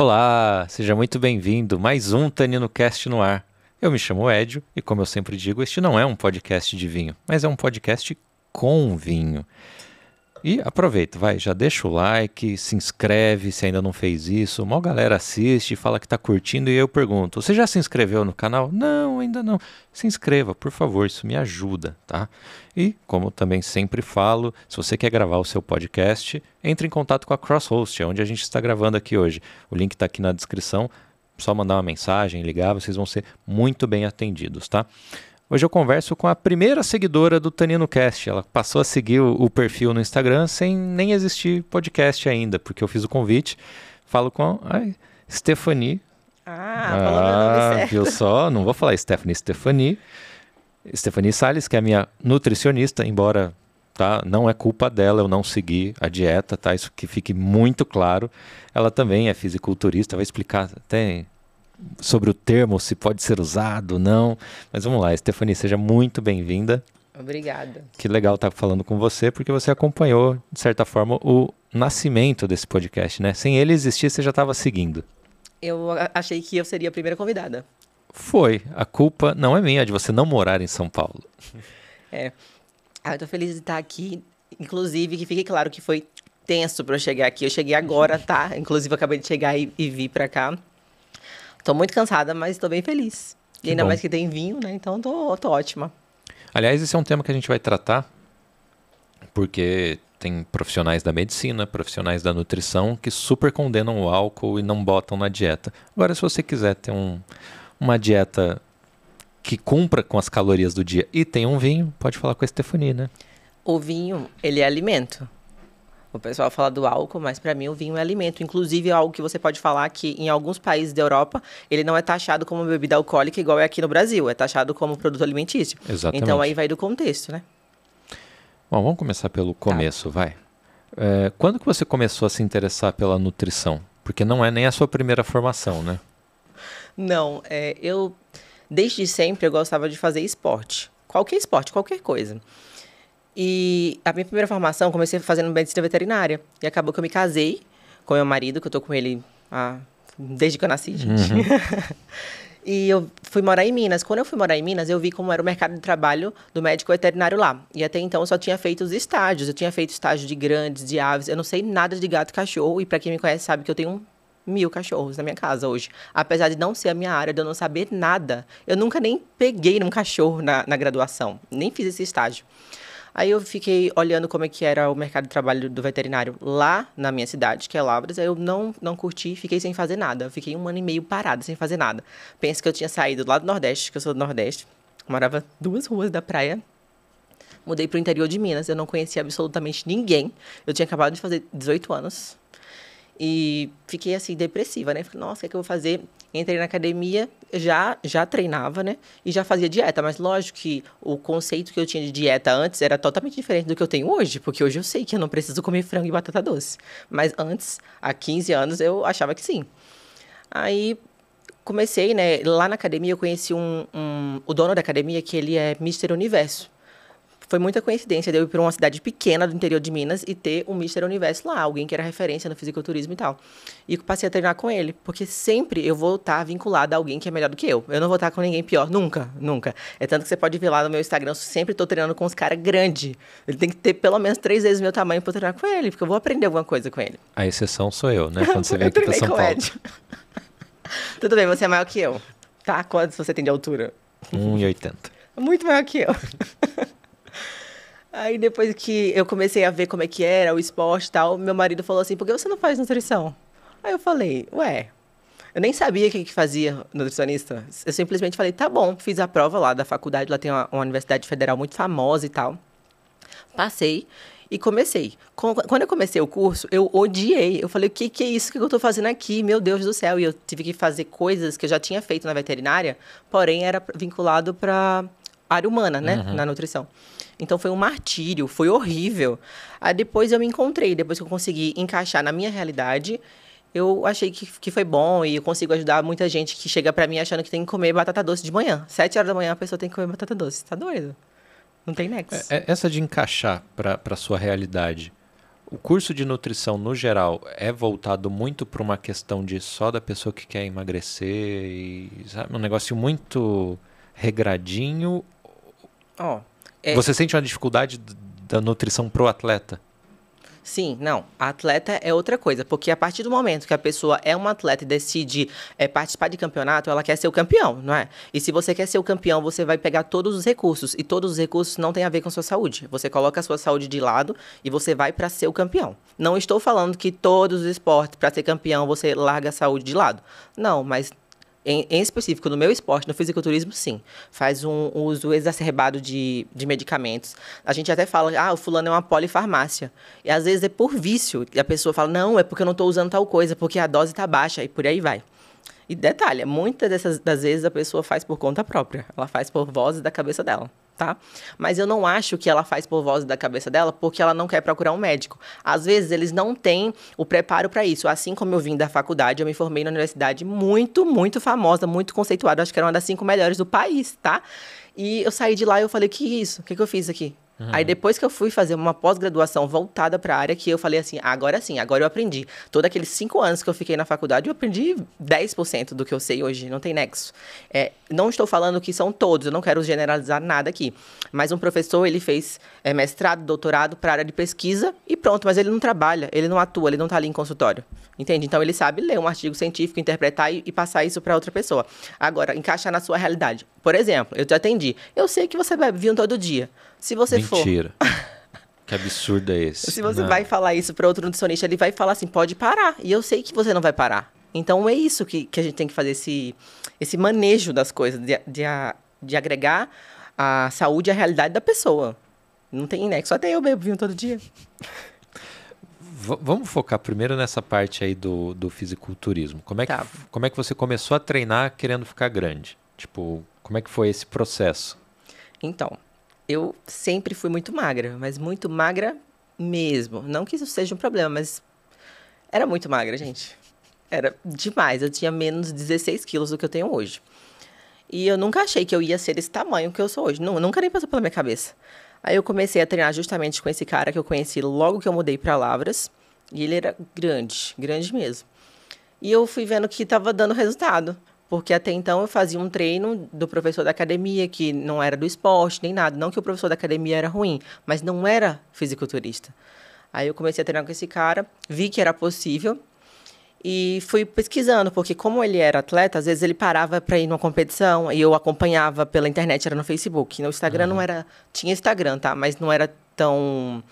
Olá, seja muito bem-vindo. Mais um TaninoCast no ar. Eu me chamo Edio e, como eu sempre digo, este não é um podcast de vinho, mas é um podcast com vinho. E aproveita, já deixa o like, se inscreve se ainda não fez isso. Uma galera assiste, fala que está curtindo e eu pergunto, você já se inscreveu no canal? Não, ainda não. Se inscreva, por favor, isso me ajuda, tá? E, como também sempre falo, se você quer gravar o seu podcast, entre em contato com a Crosshost, onde a gente está gravando aqui hoje. O link está aqui na descrição, só mandar uma mensagem, ligar, vocês vão ser muito bem atendidos, tá? Hoje eu converso com a primeira seguidora do TaninoCast. Ela passou a seguir o perfil no Instagram sem nem existir podcast ainda, porque eu fiz o convite. Falo com a Stephanie. Falou meu nome certo. Viu só? Não vou falar Stephanie. Stephanie Salles, que é a minha nutricionista, embora não é culpa dela eu não seguir a dieta, tá? Isso que fique muito claro. Ela também é fisiculturista, vai explicar até sobre o termo, se pode ser usado, não. Mas vamos lá, Stephanie, seja muito bem-vinda. Obrigada. Que legal estar falando com você, porque você acompanhou, de certa forma, o nascimento desse podcast, né? Sem ele existir, você já estava seguindo. Eu achei que eu seria a primeira convidada. Foi. A culpa não é minha, é de você não morar em São Paulo. Eu tô feliz de estar aqui. Inclusive, que fique claro que foi tenso para eu chegar aqui. Eu cheguei agora, tá? Inclusive, eu acabei de chegar e vir para cá. Tô muito cansada, mas tô bem feliz. E ainda mais que tem vinho, né? Então tô ótima. Aliás, esse é um tema que a gente vai tratar, porque tem profissionais da medicina, profissionais da nutrição, que super condenam o álcool e não botam na dieta. Agora, se você quiser ter uma dieta que cumpra com as calorias do dia e tem um vinho, pode falar com a Stephanie, né? O vinho, ele é alimento. O pessoal fala do álcool, mas para mim o vinho é alimento. Inclusive, é algo que você pode falar que em alguns países da Europa, ele não é taxado como bebida alcoólica igual é aqui no Brasil. É taxado como produto alimentício. Exatamente. Então, aí vai do contexto, né? Bom, vamos começar pelo começo, vai. Quando que você começou a se interessar pela nutrição? Porque não é nem a sua primeira formação, né? Não, eu desde sempre eu gostava de fazer esporte. Qualquer esporte, qualquer coisa. E a minha primeira formação, comecei fazendo medicina veterinária. E acabou que eu me casei com meu marido, que eu tô com ele desde que eu nasci, gente. Uhum. E eu fui morar em Minas. Quando eu fui morar em Minas, eu vi como era o mercado de trabalho do médico veterinário lá. E até então eu só tinha feito os estágios. Eu tinha feito estágio de grandes, de aves. Eu não sei nada de gato e cachorro. E pra quem me conhece sabe que eu tenho 1000 cachorros na minha casa hoje. Apesar de não ser a minha área, de eu não saber nada. Eu nunca nem peguei num cachorro na graduação. Nem fiz esse estágio. Aí eu fiquei olhando como é que era o mercado de trabalho do veterinário lá na minha cidade, que é Lavras. Aí eu não curti, fiquei sem fazer nada. Eu fiquei 1 ano e meio parada, sem fazer nada. Penso que eu tinha saído lá do Nordeste, que eu sou do Nordeste. Morava 2 ruas da praia. Mudei para o interior de Minas. Eu não conhecia absolutamente ninguém. Eu tinha acabado de fazer 18 anos. E fiquei assim, depressiva, né? Falei, nossa, o que é que eu vou fazer? Entrei na academia, já treinava, né? E já fazia dieta. Mas lógico que o conceito que eu tinha de dieta antes era totalmente diferente do que eu tenho hoje. Porque hoje eu sei que eu não preciso comer frango e batata doce. Mas antes, há 15 anos, eu achava que sim. Aí comecei, né? Lá na academia eu conheci o dono da academia, que ele é Mister Universo. Foi muita coincidência de eu ir para uma cidade pequena do interior de Minas e ter um Mister Universo lá, alguém que era referência no fisiculturismo e tal. E passei a treinar com ele, porque sempre eu vou estar vinculada a alguém que é melhor do que eu. Eu não vou estar com ninguém pior, nunca, nunca. É tanto que você pode ver lá no meu Instagram, eu sempre estou treinando com uns caras grandes. Ele tem que ter pelo menos 3 vezes meu tamanho para treinar com ele, porque eu vou aprender alguma coisa com ele. A exceção sou eu, né? Quando você vem aqui para São Paulo. Tudo bem, você é maior que eu, tá? Quanto você tem de altura? 1,80. Muito maior que eu. Aí, depois que eu comecei a ver como é que era o esporte e tal, meu marido falou assim, por que você não faz nutrição? Aí eu falei, eu nem sabia o que fazia nutricionista. Eu simplesmente falei, tá bom, fiz a prova lá da faculdade, lá tem uma universidade federal muito famosa e tal. Passei e comecei. Quando eu comecei o curso, eu odiei. Eu falei, o que é isso que eu tô fazendo aqui? Meu Deus do céu. E eu tive que fazer coisas que eu já tinha feito na veterinária, porém era vinculado para área humana, né, na nutrição. Então, foi um martírio, foi horrível. Aí, depois eu me encontrei, depois que eu consegui encaixar na minha realidade, eu achei que foi bom e eu consigo ajudar muita gente que chega pra mim achando que tem que comer batata doce de manhã. 7 horas da manhã a pessoa tem que comer batata doce. Tá doido? Não tem nexo. Essa de encaixar pra sua realidade, O curso de nutrição, no geral, é voltado muito para uma questão de só da pessoa que quer emagrecer e, sabe, um negócio muito regradinho. Ó, Você sente uma dificuldade da nutrição pro atleta? sim, não. A atleta é outra coisa, porque a partir do momento que a pessoa é uma atleta e decide participar de campeonato, ela quer ser o campeão, não é? E se você quer ser o campeão, você vai pegar todos os recursos, e todos os recursos não têm a ver com a sua saúde. Você coloca a sua saúde de lado e você vai para ser o campeão. Não estou falando que todos os esportes, para ser campeão, você larga a saúde de lado. Não, mas em específico, no meu esporte, no fisiculturismo, sim. Faz um uso exacerbado de medicamentos. A gente até fala, o fulano é uma polifarmácia. E às vezes é por vício. E a pessoa fala, não, é porque eu não estou usando tal coisa, porque a dose está baixa, e por aí vai. E detalhe, muitas das vezes a pessoa faz por conta própria. Ela faz por vozes da cabeça dela, tá? Mas eu não acho que ela faz por vozes da cabeça dela porque ela não quer procurar um médico. Às vezes, eles não têm o preparo para isso. Assim como eu vim da faculdade, eu me formei na universidade muito, muito famosa, muito conceituada. Acho que era uma das 5 melhores do país, tá? E eu saí de lá e eu falei, que isso? O que eu fiz aqui? Aí depois que eu fui fazer uma pós-graduação voltada para a área, que eu falei assim, agora sim, agora eu aprendi. Todos aqueles 5 anos que eu fiquei na faculdade, eu aprendi 10% do que eu sei hoje, não tem nexo. Não estou falando que são todos, eu não quero generalizar nada aqui. Mas um professor, ele fez mestrado, doutorado para a área de pesquisa e pronto, mas ele não trabalha, ele não atua, ele não está ali em consultório. Entende? Então, ele sabe ler um artigo científico, interpretar e passar isso para outra pessoa. Agora, encaixar na sua realidade. Por exemplo, eu te atendi. Eu sei que você bebe vinho todo dia. Se você Mentira. Que absurdo é esse? Se você vai falar isso para outro nutricionista, ele vai falar assim, pode parar. E eu sei que você não vai parar. Então, é isso que a gente tem que fazer, esse manejo das coisas, de agregar a saúde à realidade da pessoa. Não tem nexo. Até eu bebo vinho todo dia. Vamos focar primeiro nessa parte aí do fisiculturismo. Como é que você começou a treinar querendo ficar grande? Tipo, como é que foi esse processo? Então, eu sempre fui muito magra, mas muito magra mesmo. Não que isso seja um problema, mas era muito magra, gente. Era demais. Eu tinha menos 16 quilos do que eu tenho hoje. E eu nunca achei que eu ia ser esse tamanho que eu sou hoje. Nunca nem passou pela minha cabeça. Aí eu comecei a treinar justamente com esse cara que eu conheci logo que eu mudei para Lavras. E ele era grande, grande mesmo. E eu fui vendo que estava dando resultado. Porque até então eu fazia um treino do professor da academia, que não era do esporte, nem nada. Não que o professor da academia era ruim, mas não era fisiculturista. Aí eu comecei a treinar com esse cara, vi que era possível. E fui pesquisando, porque como ele era atleta, às vezes ele parava para ir numa competição e eu acompanhava pela internet, era no Facebook. No Instagram não era... Tinha Instagram, tá? Mas não era tão...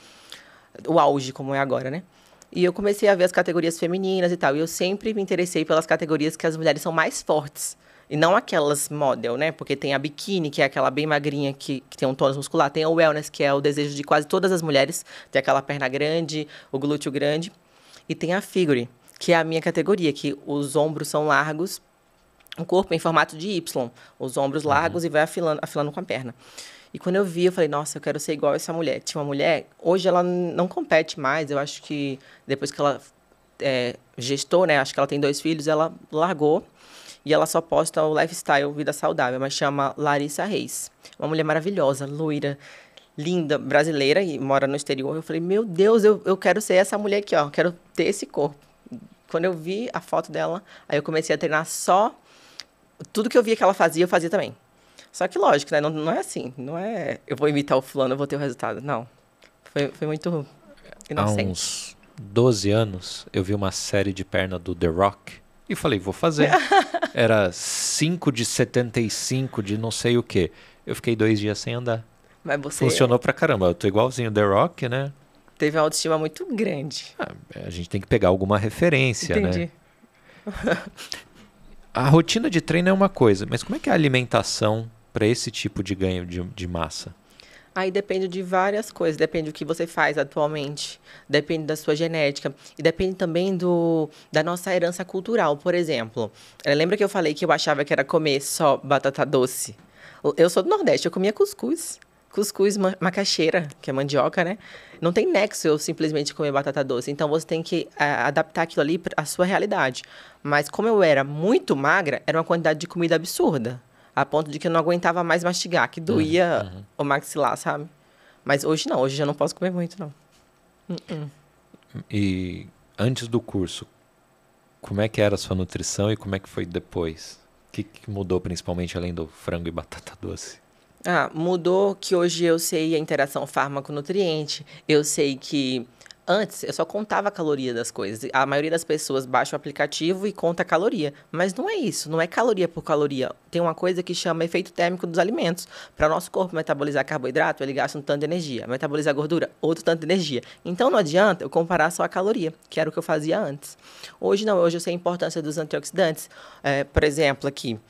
o auge como é agora, né? E eu comecei a ver as categorias femininas e tal. E eu sempre me interessei pelas categorias que as mulheres são mais fortes. E não aquelas model, né? Porque tem a biquíni, que é aquela bem magrinha que tem um tônus muscular. Tem a wellness, que é o desejo de quase todas as mulheres. Tem aquela perna grande, o glúteo grande. E tem a figure, que é a minha categoria, que os ombros são largos, o corpo em formato de Y, os ombros largos e vai afilando com a perna. E quando eu vi, eu falei, nossa, eu quero ser igual essa mulher. Tinha uma mulher, hoje ela não compete mais, eu acho que depois que ela gestou, né, acho que ela tem 2 filhos, ela largou e ela só posta o lifestyle, vida saudável, mas chama Larissa Reis. Uma mulher maravilhosa, loira, linda, brasileira e mora no exterior. Eu falei, meu Deus, eu quero ser essa mulher aqui, ó, quero ter esse corpo. Quando eu vi a foto dela, aí eu comecei a treinar só... Tudo que eu via que ela fazia, eu fazia também. Só que, lógico, né? Não é assim. Não é... Eu vou imitar o fulano, eu vou ter o resultado. Não. Foi muito inocente. Há uns 12 anos, eu vi uma série de perna do The Rock e falei, vou fazer. Era 5 de 75 de não sei o quê. Eu fiquei 2 dias sem andar. Mas você... Funcionou pra caramba. Eu tô igualzinho o The Rock, né? Teve uma autoestima muito grande. A gente tem que pegar alguma referência, Entendi. Né? A rotina de treino é uma coisa, mas como é que é a alimentação para esse tipo de ganho de massa? Aí depende de várias coisas. Depende do que você faz atualmente. Depende da sua genética. E depende também da nossa herança cultural. Por exemplo, lembra que eu falei que eu achava que era comer só batata doce? Eu sou do Nordeste, eu comia cuscuz. Cuscuz, macaxeira, que é mandioca, né? Não tem nexo eu simplesmente comer batata doce. Então, você tem que adaptar aquilo ali à sua realidade. Mas como eu era muito magra, era uma quantidade de comida absurda. A ponto de que eu não aguentava mais mastigar, que doía o maxilar, sabe? Mas hoje não, hoje eu não posso comer muito, não. E antes do curso, como é que era a sua nutrição e como é que foi depois? O que mudou principalmente além do frango e batata doce? Mudou que hoje eu sei a interação fármaco-nutriente. Eu sei que antes eu só contava a caloria das coisas. A maioria das pessoas baixa o aplicativo e conta a caloria. Mas não é isso, não é caloria por caloria. Tem uma coisa que chama efeito térmico dos alimentos. Para o nosso corpo metabolizar carboidrato, ele gasta um tanto de energia. Metabolizar gordura, outro tanto de energia. Então não adianta eu comparar só a caloria, que era o que eu fazia antes. Hoje não, hoje eu sei a importância dos antioxidantes. Por exemplo, aqui.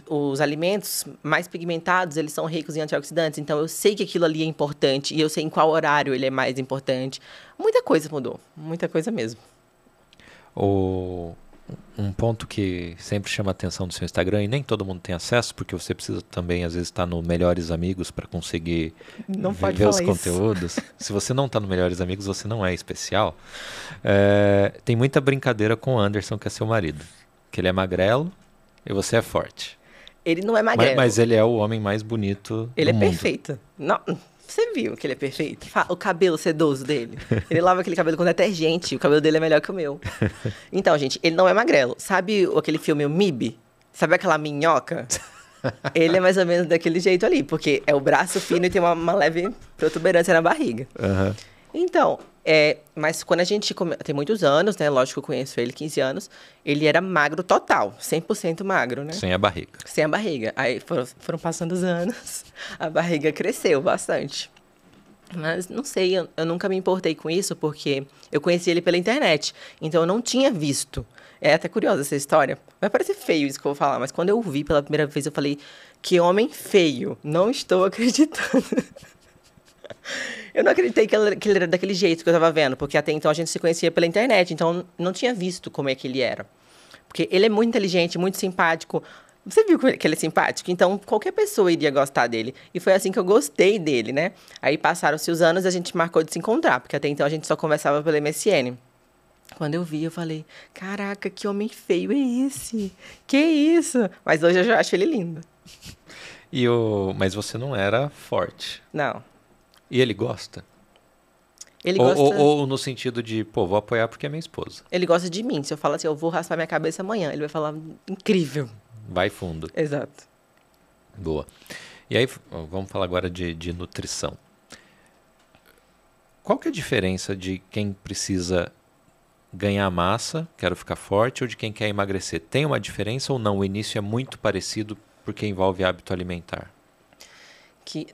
Os alimentos mais pigmentados, eles são ricos em antioxidantes, então eu sei que aquilo ali é importante e eu sei em qual horário ele é mais importante. Muita coisa mudou, muita coisa mesmo. Um ponto que sempre chama a atenção do seu Instagram, e nem todo mundo tem acesso, porque você precisa também, às vezes, estar no Melhores Amigos para conseguir ver os conteúdos. Se você não está no Melhores Amigos, você não é especial. Tem muita brincadeira com o Anderson, que é seu marido. Que ele é magrelo e você é forte. Ele não é magrelo. Mas ele é o homem mais bonito Ele do é mundo. Perfeito. Não, você viu que ele é perfeito? O cabelo sedoso dele. Ele lava aquele cabelo com detergente. O cabelo dele é melhor que o meu. Então, gente, ele não é magrelo. Sabe aquele filme o MIB? Sabe aquela minhoca? Ele é mais ou menos daquele jeito ali. Porque é o braço fino e tem uma leve protuberância na barriga. Uhum. Então, mas quando a gente... Tem muitos anos, né? Lógico que eu conheço ele, 15 anos. Ele era magro total. 100% magro, né? Sem a barriga. Sem a barriga. Aí foram passando os anos. A barriga cresceu bastante. Mas não sei, eu nunca me importei com isso, porque eu conheci ele pela internet. Então eu não tinha visto. É até curiosa essa história. Vai parecer feio isso que eu vou falar, mas quando eu o vi pela primeira vez, eu falei, que homem feio. Não estou acreditando. Eu não acreditei que ele era daquele jeito que eu tava vendo, porque até então a gente se conhecia pela internet, então não tinha visto como é que ele era. Porque ele é muito inteligente, muito simpático. Você viu que ele é simpático? Então, qualquer pessoa iria gostar dele. E foi assim que eu gostei dele, né? Aí passaram-se os anos e a gente marcou de se encontrar, porque até então a gente só conversava pelo MSN. Quando eu vi, eu falei, caraca, que homem feio é esse? Que isso? Mas hoje eu já acho ele lindo. Mas você não era forte. Não. E ele gosta? Ele gosta... ou no sentido de, vou apoiar porque é minha esposa. Ele gosta de mim. Se eu falar assim, eu vou raspar minha cabeça amanhã, ele vai falar, incrível. Vai fundo. Exato. Boa. E aí, vamos falar agora de nutrição. Qual que é a diferença de quem precisa ganhar massa, quero ficar forte, ou de quem quer emagrecer? Tem uma diferença ou não? O início é muito parecido porque envolve hábito alimentar.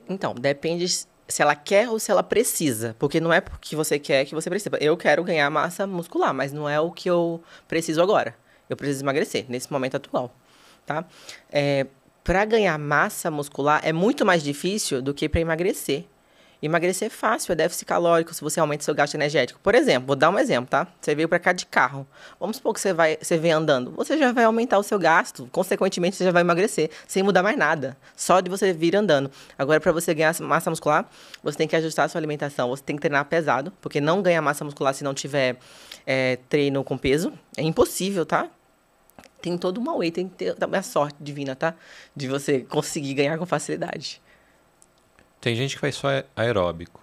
Então, depende se ela quer ou se ela precisa. Porque não é porque você quer que você precisa. Eu quero ganhar massa muscular, mas não é o que eu preciso agora. Eu preciso emagrecer, nesse momento atual. Tá? Para ganhar massa muscular é muito mais difícil do que para emagrecer. Emagrecer é fácil, é déficit calórico se você aumenta seu gasto energético. Por exemplo, vou dar um exemplo, tá? Você veio para cá de carro. Vamos supor que você vem andando. Você já vai aumentar o seu gasto, consequentemente você já vai emagrecer, sem mudar mais nada. Só de você vir andando. Agora, para você ganhar massa muscular, você tem que ajustar a sua alimentação, você tem que treinar pesado, porque não ganha massa muscular se não tiver treino com peso. É impossível, tá? Tem todo uma way, tem que ter a sorte divina, tá? De você conseguir ganhar com facilidade. Tem gente que faz só aeróbico.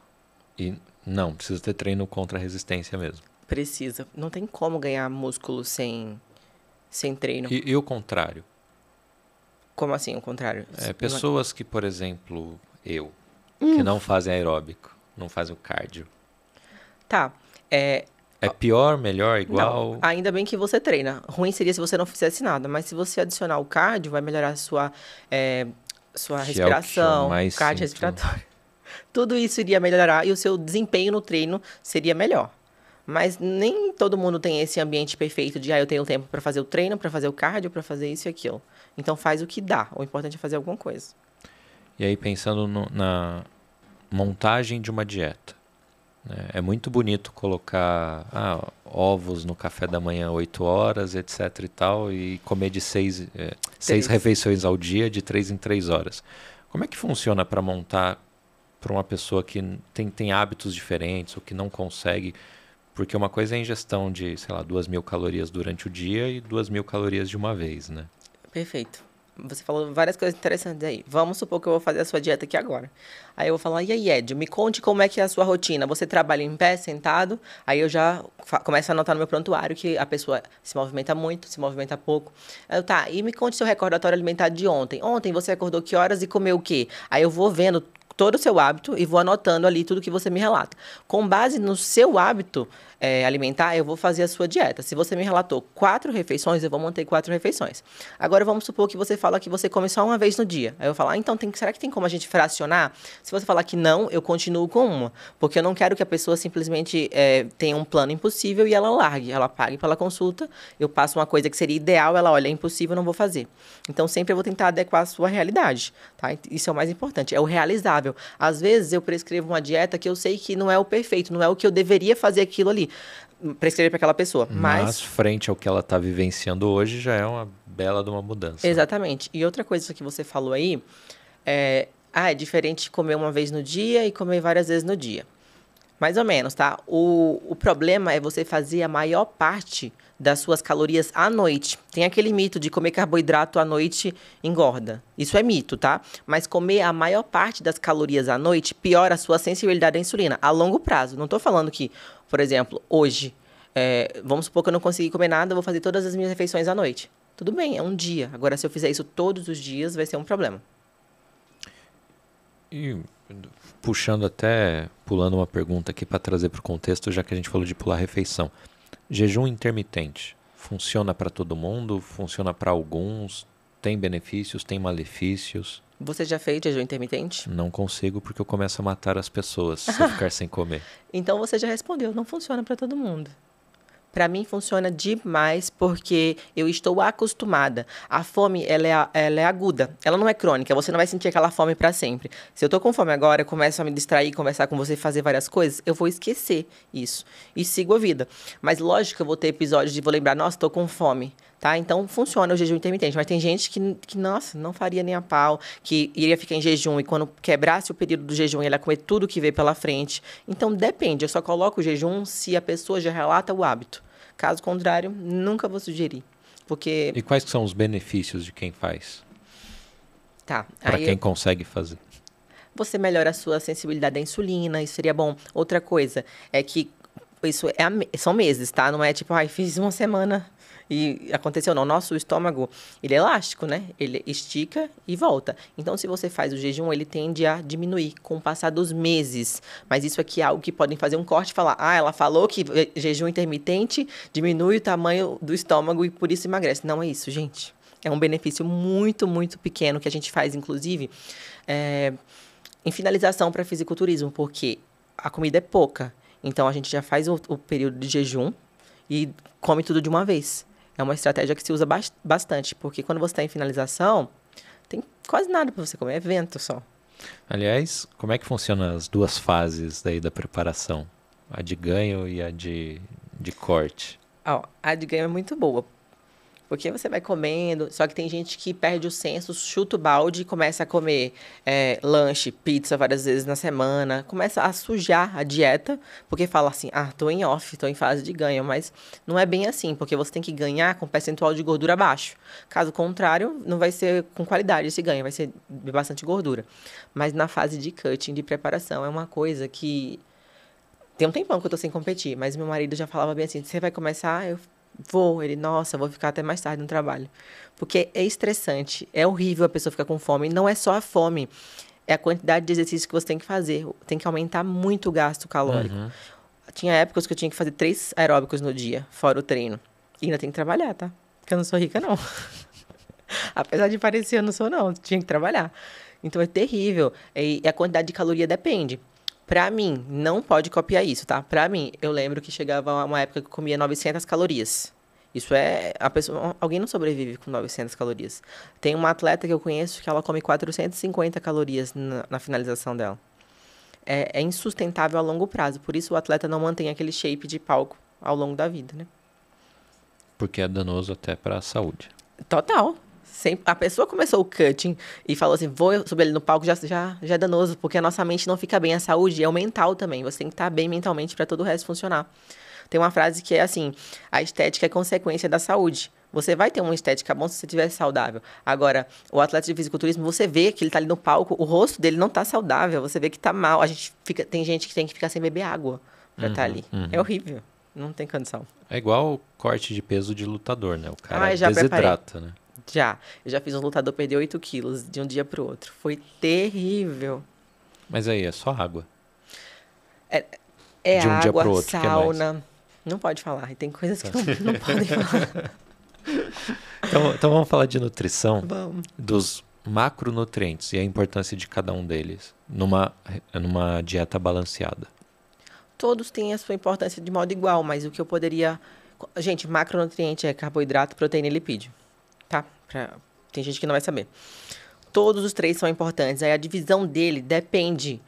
E não, precisa ter treino contra a resistência mesmo. Precisa. Não tem como ganhar músculo sem treino. E o contrário? Como assim, o contrário? Pessoas que, por exemplo, que não fazem aeróbico, não fazem o cardio. Tá. É pior, melhor, igual? Não, ainda bem que você treina. Ruim seria se você não fizesse nada, mas se você adicionar o cardio, vai melhorar a sua respiração, cardiorrespiratório. Tudo isso iria melhorar e o seu desempenho no treino seria melhor. Mas nem todo mundo tem esse ambiente perfeito de eu tenho tempo para fazer o treino, para fazer o cardio, para fazer isso e aquilo. Então faz o que dá. O importante é fazer alguma coisa. E aí pensando na montagem de uma dieta. É muito bonito colocar ovos no café da manhã 8 horas, etc e tal, e comer de 6 refeições ao dia, de 3 em 3 horas. Como é que funciona para montar para uma pessoa que tem hábitos diferentes ou que não consegue? Porque uma coisa é a ingestão de, 2.000 calorias durante o dia e 2.000 calorias de uma vez, né? Perfeito. você falou várias coisas interessantes aí. Vamos supor que eu vou fazer a sua dieta aqui agora. Aí eu vou falar, e aí, Ed, me conte como é que é a sua rotina. Você trabalha em pé, sentado? Aí eu já começo a anotar no meu prontuário que a pessoa se movimenta muito, se movimenta pouco. Aí eu, tá, e me conte seu recordatório alimentar de ontem. Ontem você acordou que horas e comeu o quê? Aí eu vou vendo todo o seu hábito e vou anotando ali tudo que você me relata. Com base no seu hábito alimentar, eu vou fazer a sua dieta. Se você me relatou 4 refeições, eu vou manter 4 refeições. Agora, vamos supor que você fala que você come só uma vez no dia. Aí eu vou falar, então, será que tem como a gente fracionar? Se você falar que não, eu continuo com uma. Porque eu não quero que a pessoa simplesmente tenha um plano impossível e ela largue. Ela pague pela consulta, eu passo uma coisa que seria ideal, ela olha, é impossível, eu não vou fazer. Então, sempre eu vou tentar adequar a sua realidade. Tá? Isso é o mais importante, é o realizável. Às vezes, eu prescrevo uma dieta que eu sei que não é o perfeito, não é o que eu deveria fazer aquilo ali. Prescrever para aquela pessoa. Mas frente ao que ela está vivenciando hoje, já é uma bela de uma mudança. Exatamente. E outra coisa que você falou aí, é diferente comer uma vez no dia e comer várias vezes no dia. Mais ou menos, tá? O problema é você fazer a maior parte das suas calorias à noite. Tem aquele mito de comer carboidrato à noite engorda. Isso é mito, tá? Mas comer a maior parte das calorias à noite piora a sua sensibilidade à insulina a longo prazo. Não estou falando que, por exemplo, hoje, vamos supor que eu não consegui comer nada, eu vou fazer todas as minhas refeições à noite. Tudo bem, é um dia. Agora, se eu fizer isso todos os dias, vai ser um problema. E pulando uma pergunta aqui para trazer para o contexto, já que a gente falou de pular refeição. Jejum intermitente, funciona para todo mundo? Funciona para alguns? Tem benefícios? Tem malefícios? Você já fez jejum intermitente? Não consigo porque eu começo a matar as pessoas se eu ficar sem comer. Então você já respondeu, não funciona para todo mundo. Para mim funciona demais porque eu estou acostumada. A fome, ela é aguda, ela não é crônica, você não vai sentir aquela fome para sempre. Se eu tô com fome agora, eu começo a me distrair, conversar com você, fazer várias coisas, eu vou esquecer isso e sigo a vida. Mas lógico que eu vou ter episódios de vou lembrar, nossa, tô com fome, tá? Então funciona o jejum intermitente, mas tem gente que nossa, não faria nem a pau, que iria ficar em jejum e quando quebrasse o período do jejum, ela ia comer tudo que vê pela frente. Então depende, eu só coloco o jejum se a pessoa já relata o hábito. Caso contrário, nunca vou sugerir. Porque... E quais são os benefícios de quem faz? Tá. Para quem consegue fazer. Você melhora a sua sensibilidade à insulina, isso seria bom. Outra coisa é que isso são meses, tá? Não é tipo, fiz uma semana e aconteceu, não. Nosso estômago, ele é elástico, né? Ele estica e volta. Então, se você faz o jejum, ele tende a diminuir com o passar dos meses. Mas isso aqui é algo que podem fazer um corte e falar, ela falou que jejum intermitente diminui o tamanho do estômago e por isso emagrece. Não é isso, gente. É um benefício muito, muito pequeno que a gente faz, inclusive, em finalização para fisiculturismo, porque a comida é pouca. Então, a gente já faz o período de jejum e come tudo de uma vez. É uma estratégia que se usa bastante, porque quando você está em finalização, tem quase nada para você comer, é vento só. Aliás, como é que funcionam as duas fases daí da preparação? A de ganho e a de corte? A de ganho é muito boa, porque você vai comendo, só que tem gente que perde o senso, chuta o balde e começa a comer lanche, pizza várias vezes na semana, começa a sujar a dieta, porque fala assim, tô em off, tô em fase de ganho, mas não é bem assim, porque você tem que ganhar com percentual de gordura baixo. Caso contrário, não vai ser com qualidade esse ganho, vai ser bastante gordura. Mas na fase de cutting, de preparação, é uma coisa que... Tem um tempão que eu tô sem competir, mas meu marido já falava bem assim, você vai começar... Nossa, vou ficar até mais tarde no trabalho. Porque é estressante, é horrível a pessoa ficar com fome. Não é só a fome, é a quantidade de exercício que você tem que fazer. Tem que aumentar muito o gasto calórico. Uhum. Tinha épocas que eu tinha que fazer 3 aeróbicos no dia, fora o treino. E ainda tem que trabalhar, tá? Porque eu não sou rica, não. Apesar de parecer, eu não sou, não. Tinha que trabalhar. Então, é terrível. E a quantidade de caloria depende. Pra mim, não pode copiar isso, tá? Pra mim, eu lembro que chegava uma época que eu comia 900 calorias. Isso alguém não sobrevive com 900 calorias. Tem uma atleta que eu conheço que ela come 450 calorias na finalização dela. É insustentável a longo prazo. Por isso, o atleta não mantém aquele shape de palco ao longo da vida, né? Porque é danoso até pra saúde. Total. A pessoa começou o cutting e falou assim, vou subir ali no palco, já é danoso, porque a nossa mente não fica bem, a saúde é o mental também, você tem que estar bem mentalmente para todo o resto funcionar. Tem uma frase que é assim, a estética é consequência da saúde, Você vai ter uma estética bom se você estiver saudável. Agora, o atleta de fisiculturismo, você vê que ele tá ali no palco, o rosto dele não tá saudável, você vê que tá mal. Tem gente que tem que ficar sem beber água pra estar ali. É horrível. Não tem condição. É igual o corte de peso de lutador, né? O cara já desidrata, preparei. né? Eu já fiz um lutador perder 8 quilos de um dia pro outro. Foi terrível. Mas aí, é só água. É de um água, dia pro outro, sauna. Não pode falar. Tem coisas que não podem falar. Então vamos falar de nutrição, Vamos. dos macronutrientes e a importância de cada um deles numa dieta balanceada. Todos têm a sua importância de modo igual, mas o que eu poderia... Gente, macronutriente é carboidrato, proteína e lipídio, tá? Tem gente que não vai saber. Todos os 3 são importantes. Aí a divisão dele depende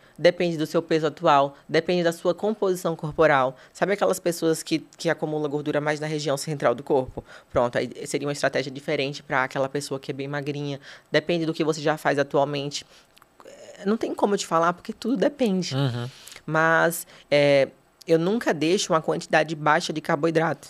do seu peso atual, depende da sua composição corporal. Sabe aquelas pessoas que acumulam gordura mais na região central do corpo? Pronto, aí seria uma estratégia diferente para aquela pessoa que é bem magrinha. Depende do que você já faz atualmente. Não tem como eu te falar, porque tudo depende. Mas eu nunca deixo uma quantidade baixa de carboidrato.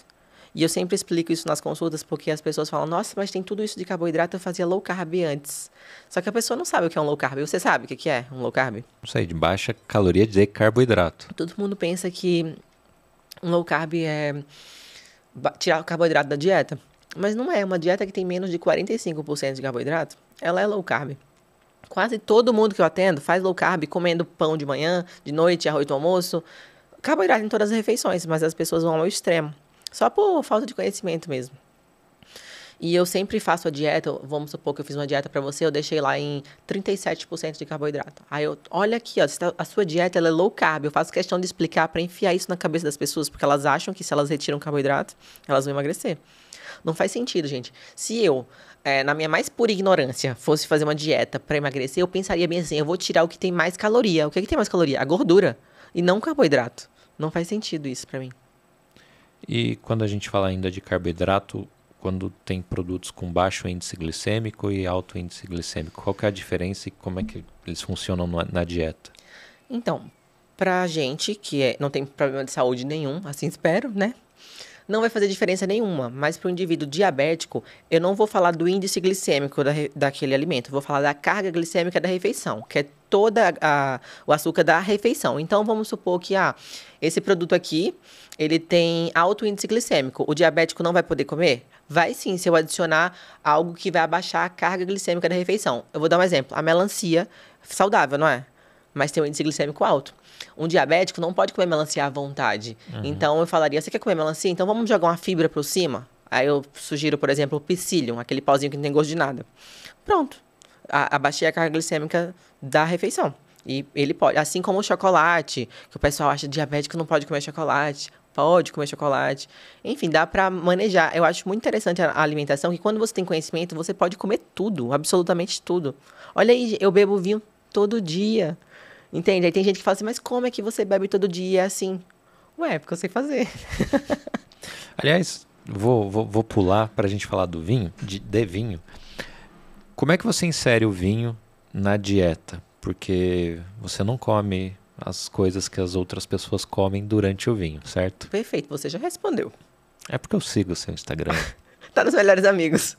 E eu sempre explico isso nas consultas, porque as pessoas falam, nossa, mas tem tudo isso de carboidrato, eu fazia low carb antes. Só que a pessoa não sabe o que é um low carb. Você sabe o que é um low carb? Não sei, de baixa caloria de carboidrato. Todo mundo pensa que um low carb é tirar o carboidrato da dieta. Mas não é. Uma dieta que tem menos de 45% de carboidrato, ela é low carb. Quase todo mundo que eu atendo faz low carb comendo pão de manhã, de noite, arroz do almoço. Carboidrato em todas as refeições, mas as pessoas vão ao extremo. Só por falta de conhecimento mesmo. E eu sempre faço a dieta, vamos supor que eu fiz uma dieta para você, eu deixei lá em 37% de carboidrato. Aí olha aqui, ó, a sua dieta ela é low carb. Eu faço questão de explicar para enfiar isso na cabeça das pessoas, porque elas acham que se elas retiram carboidrato, elas vão emagrecer. Não faz sentido, gente. Se eu, na minha mais pura ignorância, fosse fazer uma dieta para emagrecer, eu pensaria bem assim, eu vou tirar o que tem mais caloria. O que tem mais caloria? A gordura. E não o carboidrato. Não faz sentido isso para mim. E quando a gente fala ainda de carboidrato, quando tem produtos com baixo índice glicêmico e alto índice glicêmico, qual que é a diferença e como é que eles funcionam na dieta? Então, pra gente que não tem problema de saúde nenhum, assim espero, né? Não vai fazer diferença nenhuma, mas para o indivíduo diabético, eu não vou falar do índice glicêmico daquele alimento, eu vou falar da carga glicêmica da refeição, que é todo o açúcar da refeição. Então, vamos supor que esse produto aqui, ele tem alto índice glicêmico. O diabético não vai poder comer? Vai sim, se eu adicionar algo que vai abaixar a carga glicêmica da refeição. Eu vou dar um exemplo. A melancia, saudável, não é? Mas tem um índice glicêmico alto. Um diabético não pode comer melancia à vontade. Então, eu falaria, você quer comer melancia? Então, vamos jogar uma fibra por cima? Aí eu sugiro, por exemplo, o psyllium, aquele pauzinho que não tem gosto de nada. Pronto. Abaixei a carga glicêmica da refeição. E ele pode, assim como o chocolate, que o pessoal acha que diabético não pode comer chocolate. Pode comer chocolate. Enfim, dá pra manejar. Eu acho muito interessante a alimentação, que quando você tem conhecimento, você pode comer tudo, absolutamente tudo. Olha aí, eu bebo vinho todo dia. Entende? Aí tem gente que fala assim, mas como é que você bebe todo dia? É assim. Ué, porque eu sei fazer. Aliás, vou pular para a gente falar do vinho, de vinho. Como é que você insere o vinho na dieta? Porque você não come as coisas que as outras pessoas comem durante o vinho, certo? Perfeito, você já respondeu. É porque eu sigo o seu Instagram. Tá nos melhores amigos.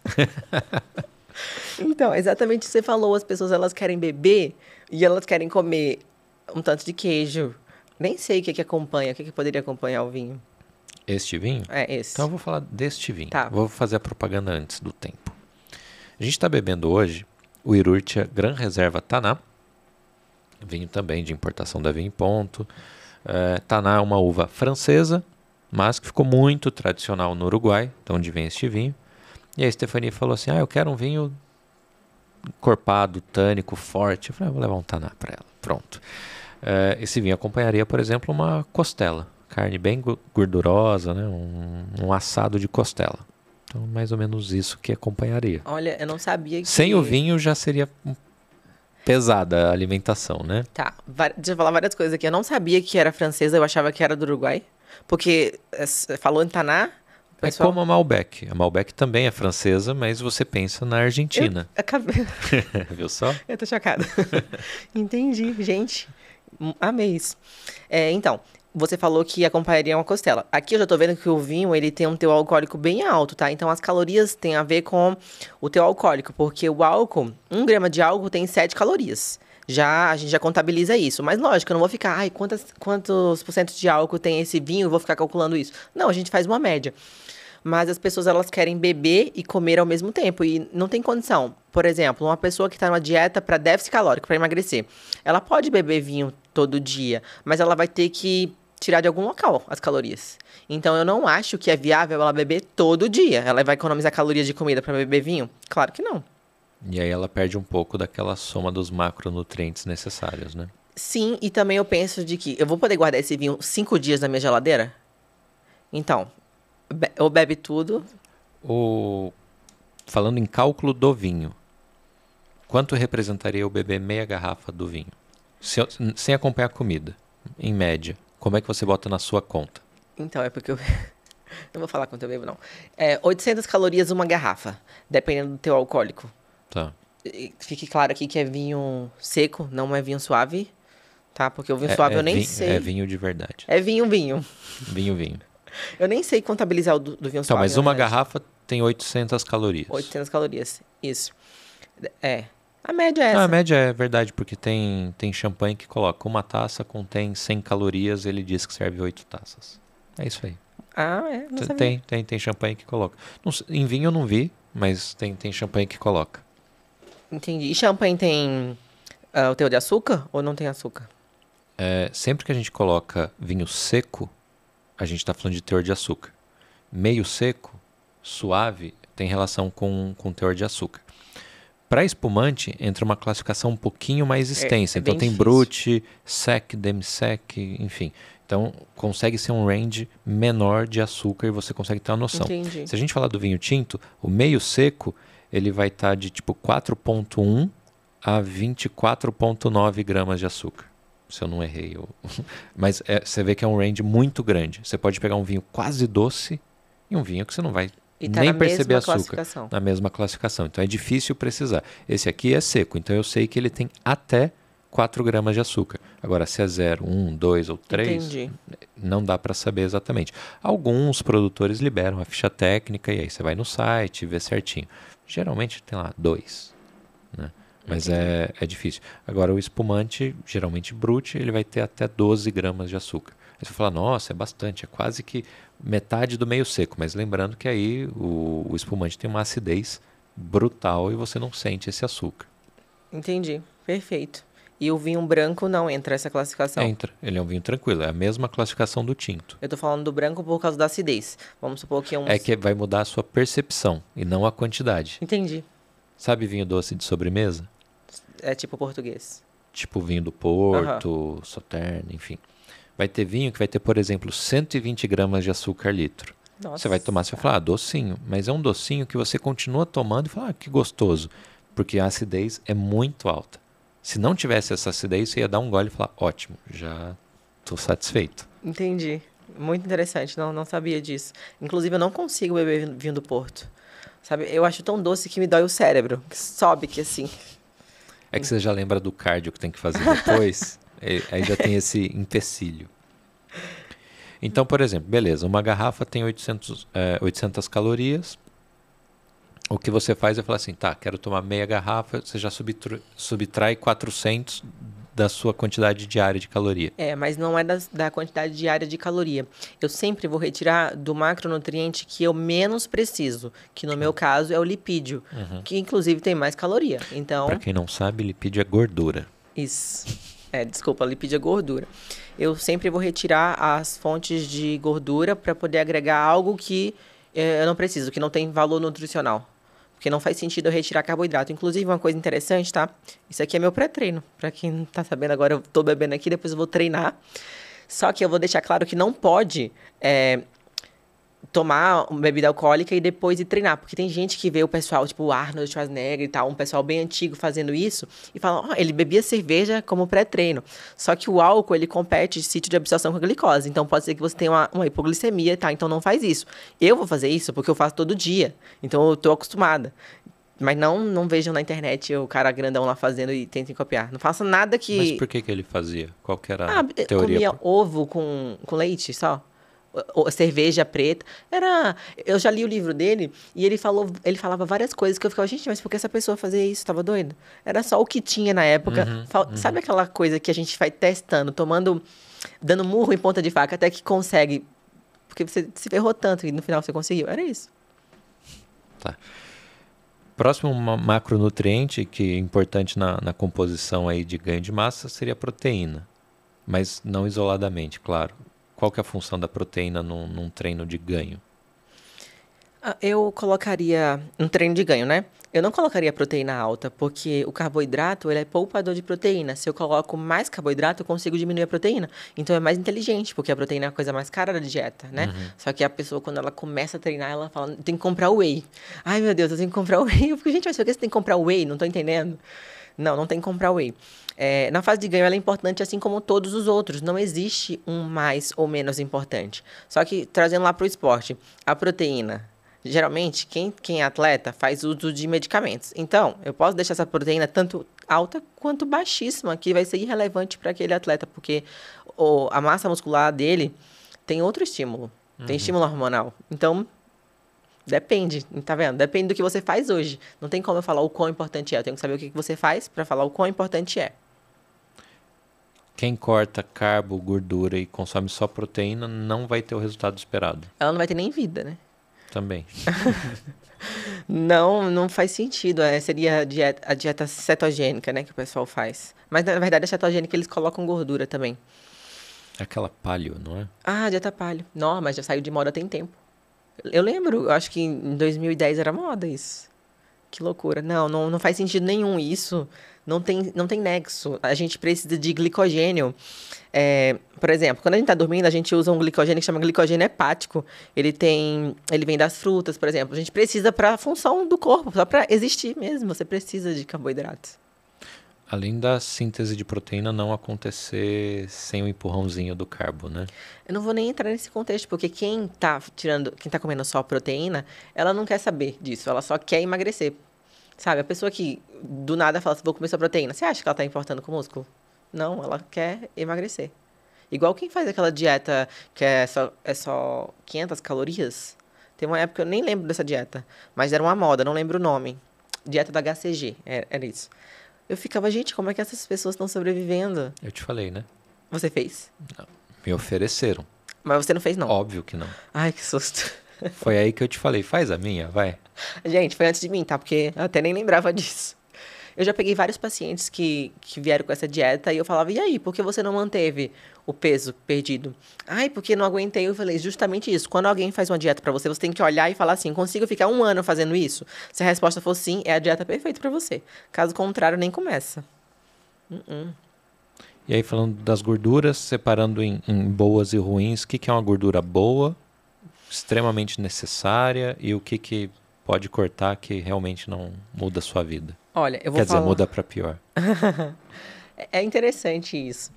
Então, exatamente o que você falou. As pessoas, elas querem beber e elas querem comer um tanto de queijo. Nem sei o que acompanha, o que poderia acompanhar o vinho. Este vinho? É, esse. Então eu vou falar deste vinho. Tá. Vou fazer a propaganda antes do tempo. A gente está bebendo hoje o Irurtia Gran Reserva Taná. Vinho também de importação da Vinho em Ponto. Taná é uma uva francesa, mas que ficou muito tradicional no Uruguai, de onde vem este vinho. E a Stephanie falou assim, eu quero um vinho encorpado, tânico, forte. Eu falei, vou levar um Taná para ela. Pronto. Esse vinho acompanharia, por exemplo, uma costela. Carne bem gordurosa, né? Um assado de costela. Então, mais ou menos isso que acompanharia. Olha, eu não sabia que... Sem o vinho já seria pesada a alimentação, né? Tá, deixa eu falar várias coisas aqui. Eu não sabia que era francesa, eu achava que era do Uruguai. Porque falou em Taná... Pessoal... É como a Malbec. A Malbec também é francesa, mas você pensa na Argentina. Eu acabei... Viu só? Eu tô chocada. Entendi, gente. Amei isso. Então, você falou que acompanharia uma costela. Aqui eu já tô vendo que o vinho, ele tem um teor alcoólico bem alto, tá? Então, as calorias têm a ver com o teor alcoólico, porque o álcool, 1 grama de álcool tem 7 calorias. A gente já contabiliza isso. Mas, lógico, eu não vou ficar, quantos por cento de álcool tem esse vinho, eu vou ficar calculando isso. Não, a gente faz uma média. Mas as pessoas, elas querem beber e comer ao mesmo tempo, e não tem condição. Por exemplo, uma pessoa que está numa dieta para déficit calórico, para emagrecer, ela pode beber vinho todo dia, mas ela vai ter que tirar de algum local as calorias. Então, eu não acho que é viável ela beber todo dia. Ela vai economizar calorias de comida para beber vinho? Claro que não. E aí ela perde um pouco daquela soma dos macronutrientes necessários, né? Sim, e também eu penso de que eu vou poder guardar esse vinho 5 dias na minha geladeira? Então, ou bebe tudo. Falando em cálculo do vinho, quanto representaria eu beber meia garrafa do vinho? Sem acompanhar a comida, em média. Como é que você bota na sua conta? Então, é porque eu não vou falar quanto eu bebo, não. 800 calorias uma garrafa, dependendo do teu alcoólico. Tá. Fique claro aqui que é vinho seco, não é vinho suave, tá? Porque o vinho suave eu nem sei. É vinho de verdade. É vinho. Vinho. Eu nem sei contabilizar o do vinho Então, suave. mas uma garrafa tem 800 calorias. 800 calorias, isso. A média é essa. Ah, a média é verdade, porque tem champanhe que coloca uma taça contém 100 calorias, ele diz que serve 8 taças. É isso aí. Não sabia. Tem champanhe que coloca. Em vinho eu não vi, mas tem champanhe que coloca. Entendi. E champanhe tem o teor de açúcar ou não tem açúcar? Sempre que a gente coloca vinho seco, a gente está falando de teor de açúcar. Meio seco, suave, tem relação com teor de açúcar. Para espumante, entra uma classificação um pouquinho mais extensa. Então tem difícil. brut, sec, demi-sec, enfim. Então consegue ser um range menor de açúcar e você consegue ter uma noção. Entendi. Se a gente falar do vinho tinto, o meio seco, ele vai estar de tipo 4,1 a 24,9 gramas de açúcar. Se eu não errei. Mas você vê que é um range muito grande. Você pode pegar um vinho quase doce e um vinho que você não vai nem perceber açúcar na mesma classificação. Então é difícil precisar. Esse aqui é seco, então eu sei que ele tem até 4 gramas de açúcar. Agora, se é 0, 1, 2 ou 3, Entendi. não dá para saber exatamente. Alguns produtores liberam a ficha técnica e aí você vai no site e vê certinho. Geralmente tem lá 2, né? Mas é difícil. Agora, o espumante, geralmente brut, ele vai ter até 12 gramas de açúcar. Aí você fala, nossa, é bastante, é quase que metade do meio seco. Mas lembrando que aí o espumante tem uma acidez brutal e você não sente esse açúcar. Entendi, perfeito. E o vinho branco não entra nessa classificação? Entra, ele é um vinho tranquilo, é a mesma classificação do tinto. Eu tô falando do branco por causa da acidez. Vamos supor que É que vai mudar a sua percepção e não a quantidade. Entendi. Sabe vinho doce de sobremesa? É tipo português. Tipo vinho do Porto, Sauternes, enfim. Vai ter vinho que vai ter, por exemplo, 120 gramas de açúcar litro. Nossa. Você vai tomar, você vai falar, docinho. Mas é um docinho que você continua tomando e fala, que gostoso. Porque a acidez é muito alta. Se não tivesse essa acidez, você ia dar um gole e falar, ótimo, já estou satisfeito. Entendi. Muito interessante, não sabia disso. Inclusive, eu não consigo beber vinho do Porto. Sabe, eu acho tão doce que me dói o cérebro. Que sobe que assim... É que você já lembra do cardio que tem que fazer depois, aí já tem esse empecilho. Então, por exemplo, beleza, uma garrafa tem 800 calorias. O que você faz é falar assim, tá, quero tomar meia garrafa, você já subtrai 400 da sua quantidade diária de caloria. Mas não é da quantidade diária de caloria. Eu sempre vou retirar do macronutriente que eu menos preciso, que no meu caso é o lipídio, que inclusive tem mais caloria. Então, para quem não sabe, lipídio é gordura. Isso. Desculpa, lipídio é gordura. Eu sempre vou retirar as fontes de gordura para poder agregar algo que eu não preciso, que não tem valor nutricional. Porque não faz sentido eu retirar carboidrato. Inclusive, uma coisa interessante, tá? Isso aqui é meu pré-treino. Para quem não tá sabendo agora, eu tô bebendo aqui, depois eu vou treinar. Só que eu vou deixar claro que não pode tomar uma bebida alcoólica e depois ir treinar. Porque tem gente que vê o pessoal, tipo o Arnold Schwarzenegger e tal, um pessoal bem antigo fazendo isso, e fala, ele bebia cerveja como pré-treino. Só que o álcool, ele compete sítio de absorção com a glicose. Então, pode ser que você tenha uma hipoglicemia, tá? Então, não faz isso. Eu vou fazer isso porque eu faço todo dia. Então, eu tô acostumada. Mas não vejam na internet o cara grandão lá fazendo e tentem copiar. Não façam nada que... Mas por que ele fazia? Qual que era a teoria? Comia ovo com leite só. Cerveja preta. Eu já li o livro dele e ele falava várias coisas que eu ficava, gente, mas por que essa pessoa fazia isso? Tava doido? Era só o que tinha na época. Sabe aquela coisa que a gente vai testando, dando murro em ponta de faca até que consegue, porque você se ferrou tanto e no final você conseguiu? Era isso. Tá. Próximo macronutriente que é importante na composição aí de ganho de massa seria a proteína, mas não isoladamente, claro. Qual que é a função da proteína num treino de ganho? Eu colocaria um treino de ganho, né? Eu não colocaria proteína alta, porque o carboidrato ele é poupador de proteína. Se eu coloco mais carboidrato, eu consigo diminuir a proteína. Então é mais inteligente, porque a proteína é a coisa mais cara da dieta, né? Só que a pessoa, quando ela começa a treinar, ela fala, tem que comprar whey. Ai, meu Deus, eu tenho que comprar whey. Eu fico, gente, mas por que você tem que comprar whey? Não tô entendendo. Não tem que comprar whey. Na fase de ganho, ela é importante assim como todos os outros. Não existe um mais ou menos importante. Só que, trazendo lá para o esporte, a proteína... Geralmente, quem é atleta faz uso de medicamentos. Então, eu posso deixar essa proteína tanto alta quanto baixíssima, que vai ser irrelevante para aquele atleta, porque a massa muscular dele tem outro estímulo. Tem estímulo hormonal. Então, depende, tá vendo? Depende do que você faz hoje. Não tem como eu falar o quão importante é. Eu tenho que saber o que você faz para falar o quão importante é. Quem corta carbo, gordura e consome só proteína não vai ter o resultado esperado. Ela não vai ter nem vida, né? Também. Não faz sentido. Seria a dieta cetogênica, né, que o pessoal faz. Mas, na verdade, a cetogênica, eles colocam gordura também. É aquela paleo, não é? Ah, dieta paleo. Não, mas já saiu de moda tem tempo. Eu lembro, eu acho que em 2010 era moda isso. Que loucura. Não faz sentido nenhum isso. Não tem nexo. A gente precisa de glicogênio. Por exemplo, quando a gente está dormindo, a gente usa um glicogênio que chama glicogênio hepático. Ele vem das frutas, por exemplo. A gente precisa para a função do corpo, só para existir mesmo. Você precisa de carboidratos. Além da síntese de proteína não acontecer sem o empurrãozinho do carbo, né? Eu não vou nem entrar nesse contexto, porque quem tá comendo só proteína, ela não quer saber disso, ela só quer emagrecer. Sabe, a pessoa que do nada fala assim, vou comer só proteína, você acha que ela tá importando com o músculo? Não, ela quer emagrecer. Igual quem faz aquela dieta que é só 500 calorias. Tem uma época, eu nem lembro dessa dieta, mas era uma moda, não lembro o nome. Dieta da HCG, era isso. Eu ficava, gente, como é que essas pessoas estão sobrevivendo? Eu te falei, né? Você fez? Não. Me ofereceram. Mas você não fez, não? Óbvio que não. Ai, que susto. Foi aí que eu te falei, faz a minha, vai. Gente, foi antes de mim, tá? Porque eu até nem lembrava disso. Eu já peguei vários pacientes que vieram com essa dieta e eu falava, e aí, por que você não manteve o peso perdido? Ai, porque não aguentei. Eu falei, justamente isso. Quando alguém faz uma dieta pra você, você tem que olhar e falar assim, consigo ficar 1 ano fazendo isso? Se a resposta for sim, é a dieta perfeita pra você. Caso contrário, nem começa. E aí, falando das gorduras, separando em boas e ruins, o que é uma gordura boa, extremamente necessária, e o que pode cortar que realmente não muda a sua vida? Olha, eu vou Quer dizer, muda para pior. É interessante isso.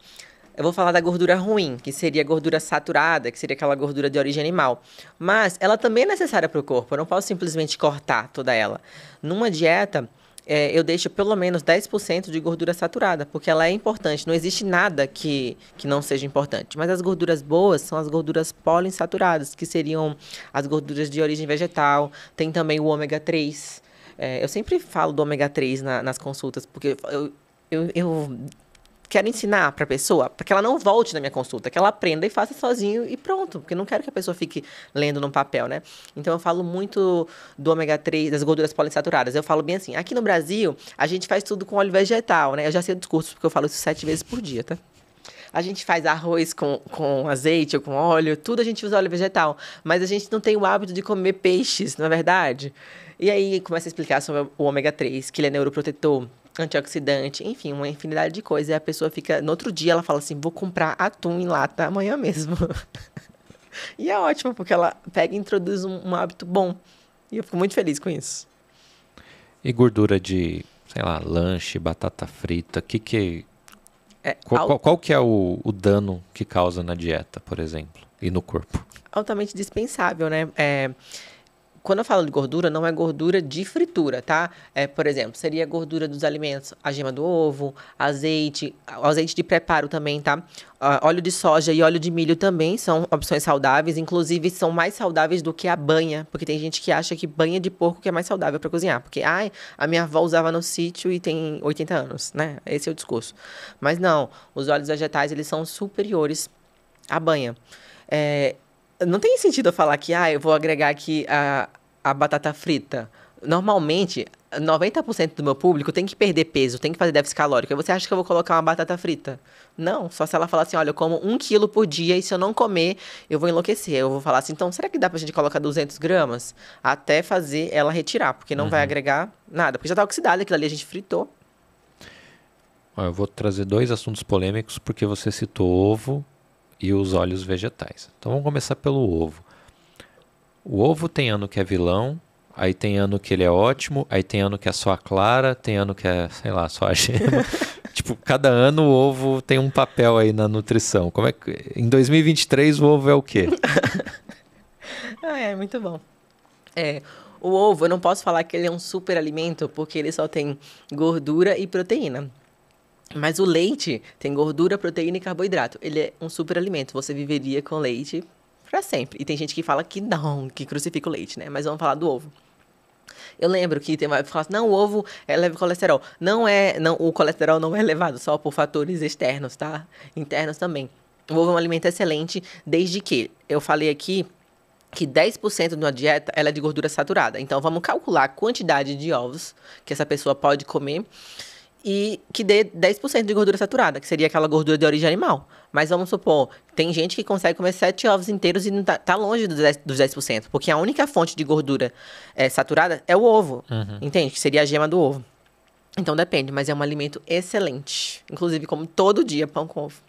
Eu vou falar da gordura ruim, que seria a gordura saturada, que seria aquela gordura de origem animal. Mas ela também é necessária para o corpo, eu não posso simplesmente cortar toda ela. Numa dieta, eu deixo pelo menos 10% de gordura saturada, porque ela é importante. Não existe nada que não seja importante. Mas as gorduras boas são as gorduras poliinsaturadas, que seriam as gorduras de origem vegetal. Tem também o ômega 3. Eu sempre falo do ômega 3 nas consultas, porque eu quero ensinar para a pessoa, para que ela não volte na minha consulta, que ela aprenda e faça sozinho e pronto, porque eu não quero que a pessoa fique lendo num papel, né? Então, eu falo muito do ômega 3, das gorduras poliinsaturadas. Eu falo bem assim, aqui no Brasil, a gente faz tudo com óleo vegetal, né? Eu já sei o discurso, porque eu falo isso 7 vezes por dia, tá? A gente faz arroz com azeite ou com óleo, tudo a gente usa óleo vegetal. Mas a gente não tem o hábito de comer peixes, não é verdade? E aí começa a explicar sobre o ômega 3, que ele é neuroprotetor, antioxidante, enfim, uma infinidade de coisas. E a pessoa fica... No outro dia ela fala assim, vou comprar atum em lata amanhã mesmo. E é ótimo, porque ela pega e introduz um hábito bom. E eu fico muito feliz com isso. E gordura de, sei lá, lanche, batata frita, qual que é o dano que causa na dieta, por exemplo, e no corpo? Altamente dispensável, né? quando eu falo de gordura, não é gordura de fritura, tá? Por exemplo, seria a gordura dos alimentos, a gema do ovo, azeite, o azeite de preparo também, tá? Óleo de soja e óleo de milho também são opções saudáveis, inclusive são mais saudáveis do que a banha, porque tem gente que acha que banha de porco que é mais saudável para cozinhar, porque a minha avó usava no sítio e tem 80 anos, né? Esse é o discurso. Mas não, os óleos vegetais, eles são superiores à banha. Não tem sentido eu falar que eu vou agregar aqui a batata frita. Normalmente, 90% do meu público tem que perder peso, tem que fazer déficit calórico. Aí você acha que eu vou colocar uma batata frita? Não, só se ela falar assim, olha, eu como 1 quilo por dia e se eu não comer, eu vou enlouquecer. Eu vou falar assim, então, será que dá pra gente colocar 200 gramas? Até fazer ela retirar, porque não vai agregar nada. Porque já tá oxidado, aquilo ali a gente fritou. Eu vou trazer 2 assuntos polêmicos, porque você citou ovo e os óleos vegetais. Então vamos começar pelo ovo. O ovo tem ano que é vilão, aí tem ano que ele é ótimo, aí tem ano que é só a clara, tem ano que é, sei lá, só a gema. Tipo, cada ano o ovo tem um papel aí na nutrição. Em 2023 o ovo é o quê? Muito bom. O ovo, eu não posso falar que ele é um super alimento, porque ele só tem gordura e proteína. Mas o leite tem gordura, proteína e carboidrato. Ele é um super alimento. Você viveria com leite para sempre. E tem gente que fala que não, que crucifica o leite, né? Mas vamos falar do ovo. Eu lembro que tem uma que fala assim, não, o ovo é leve colesterol. Não, o colesterol não é elevado só por fatores externos, tá? Internos também. O ovo é um alimento excelente, desde que eu falei aqui que 10% de uma dieta ela é de gordura saturada. Então, vamos calcular a quantidade de ovos que essa pessoa pode comer e que dê 10% de gordura saturada, que seria aquela gordura de origem animal. Mas vamos supor, tem gente que consegue comer 7 ovos inteiros e não tá longe dos 10%, porque a única fonte de gordura saturada é o ovo, entende? Que seria a gema do ovo. Então depende, mas é um alimento excelente. Inclusive, como todo dia, pão com ovo.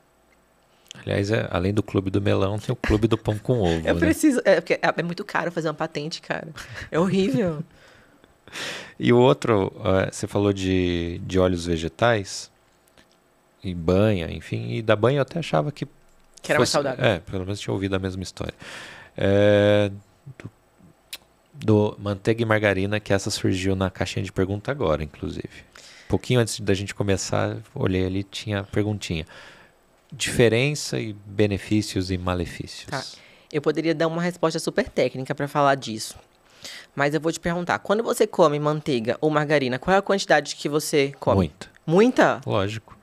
Aliás, além do clube do melão, tem o clube do pão com ovo. Eu preciso, porque é muito caro fazer uma patente, cara. É horrível. E o outro, você falou de óleos vegetais e banha, enfim. E da banha eu até achava que era mais saudável. Pelo menos tinha ouvido a mesma história. Do manteiga e margarina, que essa surgiu na caixinha de pergunta agora, inclusive. Um pouquinho antes da gente começar, olhei ali, tinha perguntinha. Diferença e benefícios e malefícios. Tá. Eu poderia dar uma resposta super técnica para falar disso. Mas eu vou te perguntar, quando você come manteiga ou margarina, qual é a quantidade que você come? Muita. Muita? Lógico.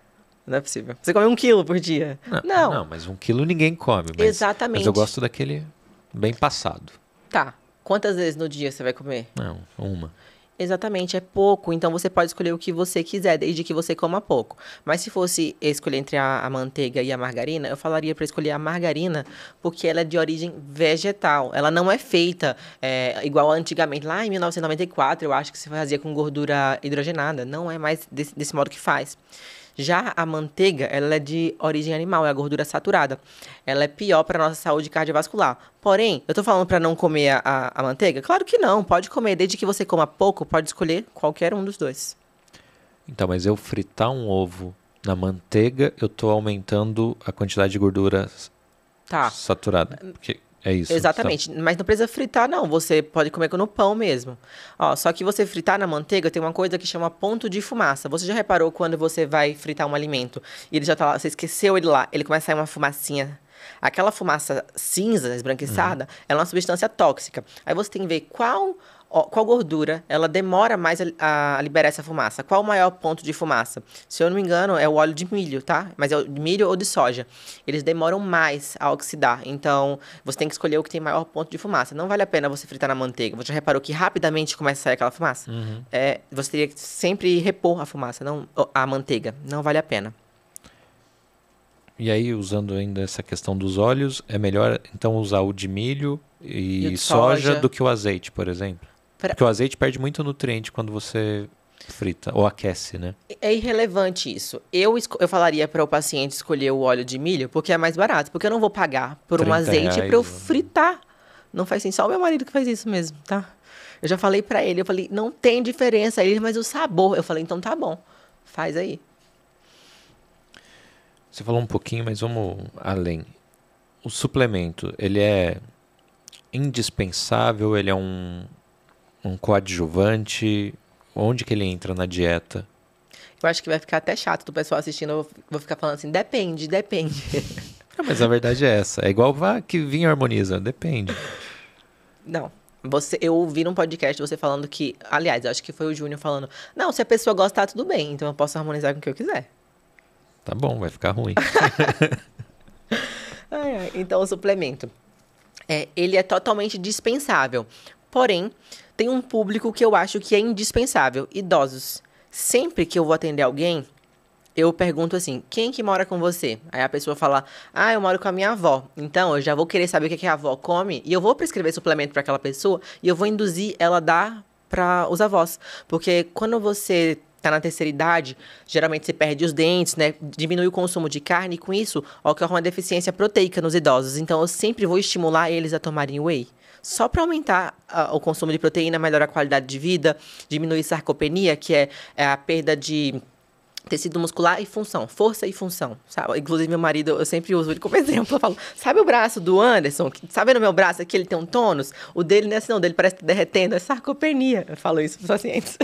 Não é possível. Você come 1 quilo por dia? Não, mas 1 quilo ninguém come. Exatamente. Mas eu gosto daquele bem passado. Tá. Quantas vezes no dia você vai comer? Não, uma. Exatamente, é pouco. Então você pode escolher o que você quiser, desde que você coma pouco. Mas se fosse escolher entre a manteiga e a margarina, eu falaria para escolher a margarina, porque ela é de origem vegetal. Ela não é feita igual antigamente. Lá em 1994, eu acho que se fazia com gordura hidrogenada. Não é mais desse modo que faz. Já a manteiga, ela é de origem animal, é a gordura saturada. Ela é pior para a nossa saúde cardiovascular. Porém, eu tô falando para não comer a manteiga? Claro que não, pode comer. Desde que você coma pouco, pode escolher qualquer um dos dois. Então, mas eu fritar um ovo na manteiga, eu tô aumentando a quantidade de gordura saturada. Porque é isso. Exatamente, mas não precisa fritar não, você pode comer no pão mesmo. Só que você fritar na manteiga tem uma coisa que chama ponto de fumaça. Você já reparou quando você vai fritar um alimento e ele já tá lá, você esqueceu ele lá, ele começa a sair uma fumacinha. Aquela fumaça cinza, esbranquiçada, ela é uma substância tóxica. Aí você tem que ver qual gordura ela demora mais a liberar essa fumaça. Qual o maior ponto de fumaça? Se eu não me engano, é o óleo de milho, tá? Mas é o de milho ou de soja. Eles demoram mais a oxidar. Então, você tem que escolher o que tem maior ponto de fumaça. Não vale a pena você fritar na manteiga. Você já reparou que rapidamente começa a sair aquela fumaça? Você teria que sempre repor a fumaça, não a manteiga. Não vale a pena. E aí, usando ainda essa questão dos óleos, é melhor então usar o de milho e soja do que o azeite, por exemplo? Porque o azeite perde muito nutriente quando você frita ou aquece, né? É irrelevante isso. Eu falaria para o paciente escolher o óleo de milho porque é mais barato. Porque eu não vou pagar por um azeite para eu fritar. Não faz sentido. Só o meu marido que faz isso mesmo, tá? Eu já falei para ele, eu falei, não tem diferença. Ele, mas o sabor. Eu falei, então tá bom, faz aí. Você falou um pouquinho, mas vamos além. O suplemento, ele é indispensável? Ele é um um coadjuvante? Onde que ele entra na dieta? Eu acho que vai ficar até chato do pessoal assistindo. Eu vou ficar falando assim, depende. Mas a verdade é essa. É igual que vinho harmoniza. Depende. Não. Eu ouvi num podcast você falando que... Aliás, eu acho que foi o Júnior falando... Não, se a pessoa gostar, tudo bem. Então eu posso harmonizar com o que eu quiser. Tá bom, vai ficar ruim. Então, o suplemento. Ele é totalmente dispensável. Porém, tem um público que eu acho que é indispensável. Idosos. Sempre que eu vou atender alguém... Eu pergunto assim, quem que mora com você? Aí a pessoa fala, eu moro com a minha avó. Então, eu já vou querer saber o que a avó come e eu vou prescrever suplemento para aquela pessoa e eu vou induzir ela a dar para os avós. Porque quando você tá na terceira idade, geralmente você perde os dentes, né? Diminui o consumo de carne e com isso ocorre uma deficiência proteica nos idosos. Então, eu sempre vou estimular eles a tomarem whey. Só para aumentar o consumo de proteína, melhorar a qualidade de vida, diminuir sarcopenia, que é a perda de... tecido muscular e função, força e função, sabe? Inclusive, meu marido, eu sempre uso ele como exemplo. Eu falo, sabe o braço do Anderson? Sabe no meu braço aqui ele tem um tônus? O dele não é assim, não. O dele parece que tá derretendo. É sarcopenia. Eu falo isso para os pacientes.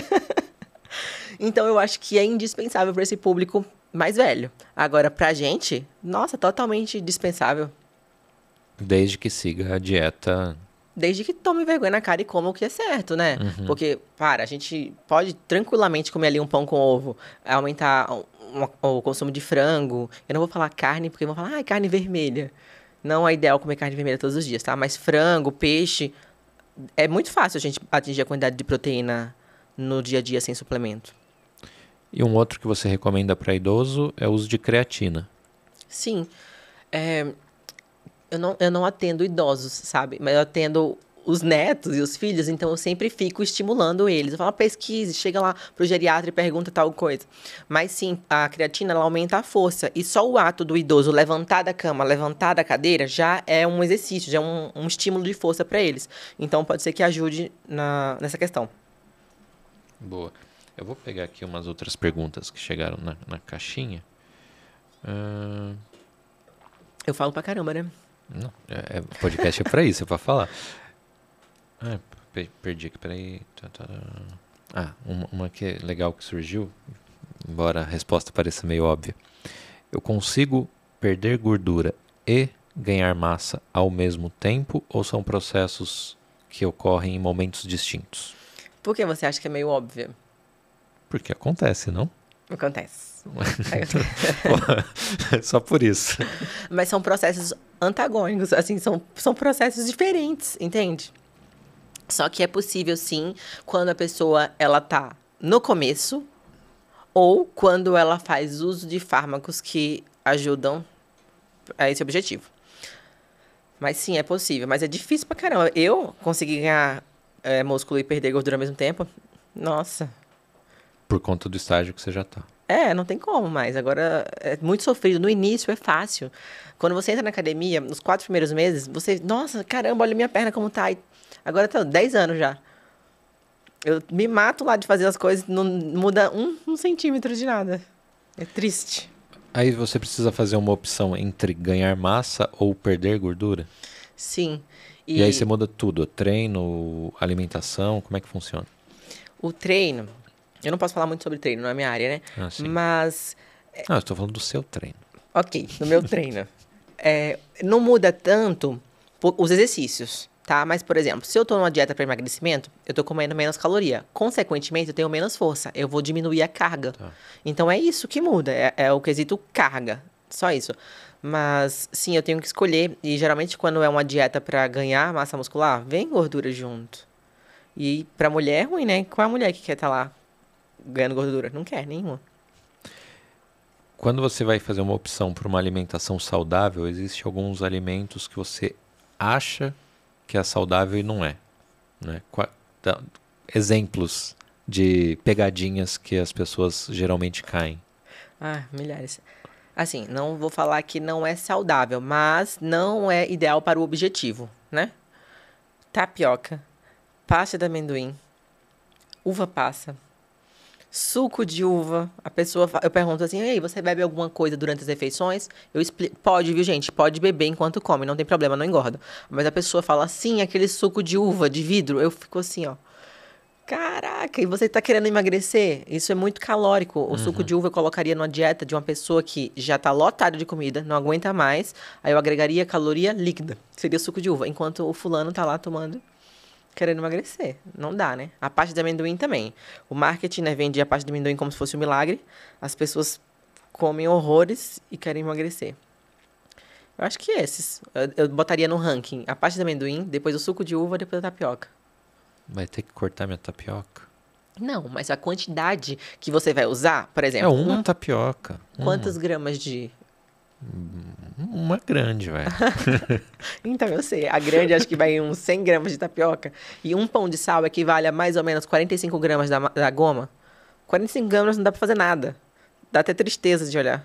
Então, eu acho que é indispensável para esse público mais velho. Agora, pra gente, nossa, totalmente dispensável. Desde que siga a dieta... Desde que tome vergonha na cara e coma o que é certo, né? Uhum. Porque, a gente pode tranquilamente comer ali um pão com ovo, aumentar o consumo de frango. Eu não vou falar carne, porque vão falar, carne vermelha. Não é ideal comer carne vermelha todos os dias, tá? Mas frango, peixe, é muito fácil a gente atingir a quantidade de proteína no dia a dia sem suplemento. E um outro que você recomenda para idoso é o uso de creatina. Sim. Eu não atendo idosos, sabe? Mas eu atendo os netos e os filhos, então eu sempre fico estimulando eles. Eu falo, pesquise, chega lá pro geriatra e pergunta tal coisa. Mas sim, a creatina, ela aumenta a força. E só o ato do idoso levantar da cama, levantar da cadeira, já é um exercício, já é um estímulo de força para eles. Então pode ser que ajude nessa questão. Boa. Eu vou pegar aqui umas outras perguntas que chegaram na caixinha. Eu falo pra caramba, né? Não, podcast é pra isso, é pra falar. Perdi aqui, peraí. Uma que é legal que surgiu, embora a resposta pareça meio óbvia. Eu consigo perder gordura e ganhar massa ao mesmo tempo ou são processos que ocorrem em momentos distintos? Por que você acha que é meio óbvio? Porque acontece, não? Acontece. Só por isso. Mas são processos antagônicos, assim, são processos diferentes, entende? Só que é possível, sim, quando a pessoa, ela tá no começo ou quando ela faz uso de fármacos que ajudam a esse objetivo. Mas sim, é possível, mas é difícil pra caramba. Eu consegui ganhar músculo e perder gordura ao mesmo tempo, nossa. Por conta do estágio que você já tá. Não tem como mais. Agora, é muito sofrido. No início, é fácil. Quando você entra na academia, nos 4 primeiros meses, você... Nossa, caramba, olha minha perna como tá. Agora tá 10 anos já. Eu me mato lá de fazer as coisas, não muda um centímetro de nada. É triste. Aí você precisa fazer uma opção entre ganhar massa ou perder gordura? Sim. E aí você muda tudo. Treino, alimentação, como é que funciona? O treino... Eu não posso falar muito sobre treino, não é minha área, né? Sim. Mas... Não, eu estou falando do seu treino. Ok, no meu treino. Não muda tanto os exercícios, tá? Mas, por exemplo, se eu tô numa dieta para emagrecimento, eu tô comendo menos caloria. Consequentemente, eu tenho menos força. Eu vou diminuir a carga. Tá. Então, é isso que muda. É o quesito carga. Só isso. Mas, sim, eu tenho que escolher. E, geralmente, quando é uma dieta para ganhar massa muscular, vem gordura junto. E, pra mulher é ruim, né? Qual é a mulher que quer estar lá ganhando gordura? Não quer nenhuma. Quando você vai fazer uma opção por uma alimentação saudável, existem alguns alimentos que você acha que é saudável e não é, né? Exemplos de pegadinhas que as pessoas geralmente caem. Milhares. Assim, não vou falar que não é saudável, mas não é ideal para o objetivo, né? Tapioca, pasta de amendoim, uva passa, suco de uva. Eu pergunto assim, ei, você bebe alguma coisa durante as refeições? Eu explico, pode, viu, gente? Pode beber enquanto come, não tem problema, não engorda. Mas a pessoa fala assim, aquele suco de uva, de vidro, eu fico assim, ó. Caraca, e você tá querendo emagrecer? Isso é muito calórico. O suco de uva eu colocaria numa dieta de uma pessoa que já tá lotada de comida, não aguenta mais. Aí eu agregaria caloria líquida. Seria o suco de uva. Enquanto o fulano tá lá tomando, querendo emagrecer. Não dá, né? A parte de amendoim também. O marketing, né, vende a parte de amendoim como se fosse um milagre. As pessoas comem horrores e querem emagrecer. Eu acho que esses. Eu botaria no ranking a parte de amendoim, depois o suco de uva, depois a tapioca. Vai ter que cortar minha tapioca. Não, mas a quantidade que você vai usar, por É exemplo, uma tapioca. quantos gramas de... Uma grande, velho. Então, eu sei, a grande acho que vai uns 100 gramas de tapioca. E um pão de sal equivale a mais ou menos 45 gramas da goma. 45 gramas não dá pra fazer nada. Dá até tristeza de olhar.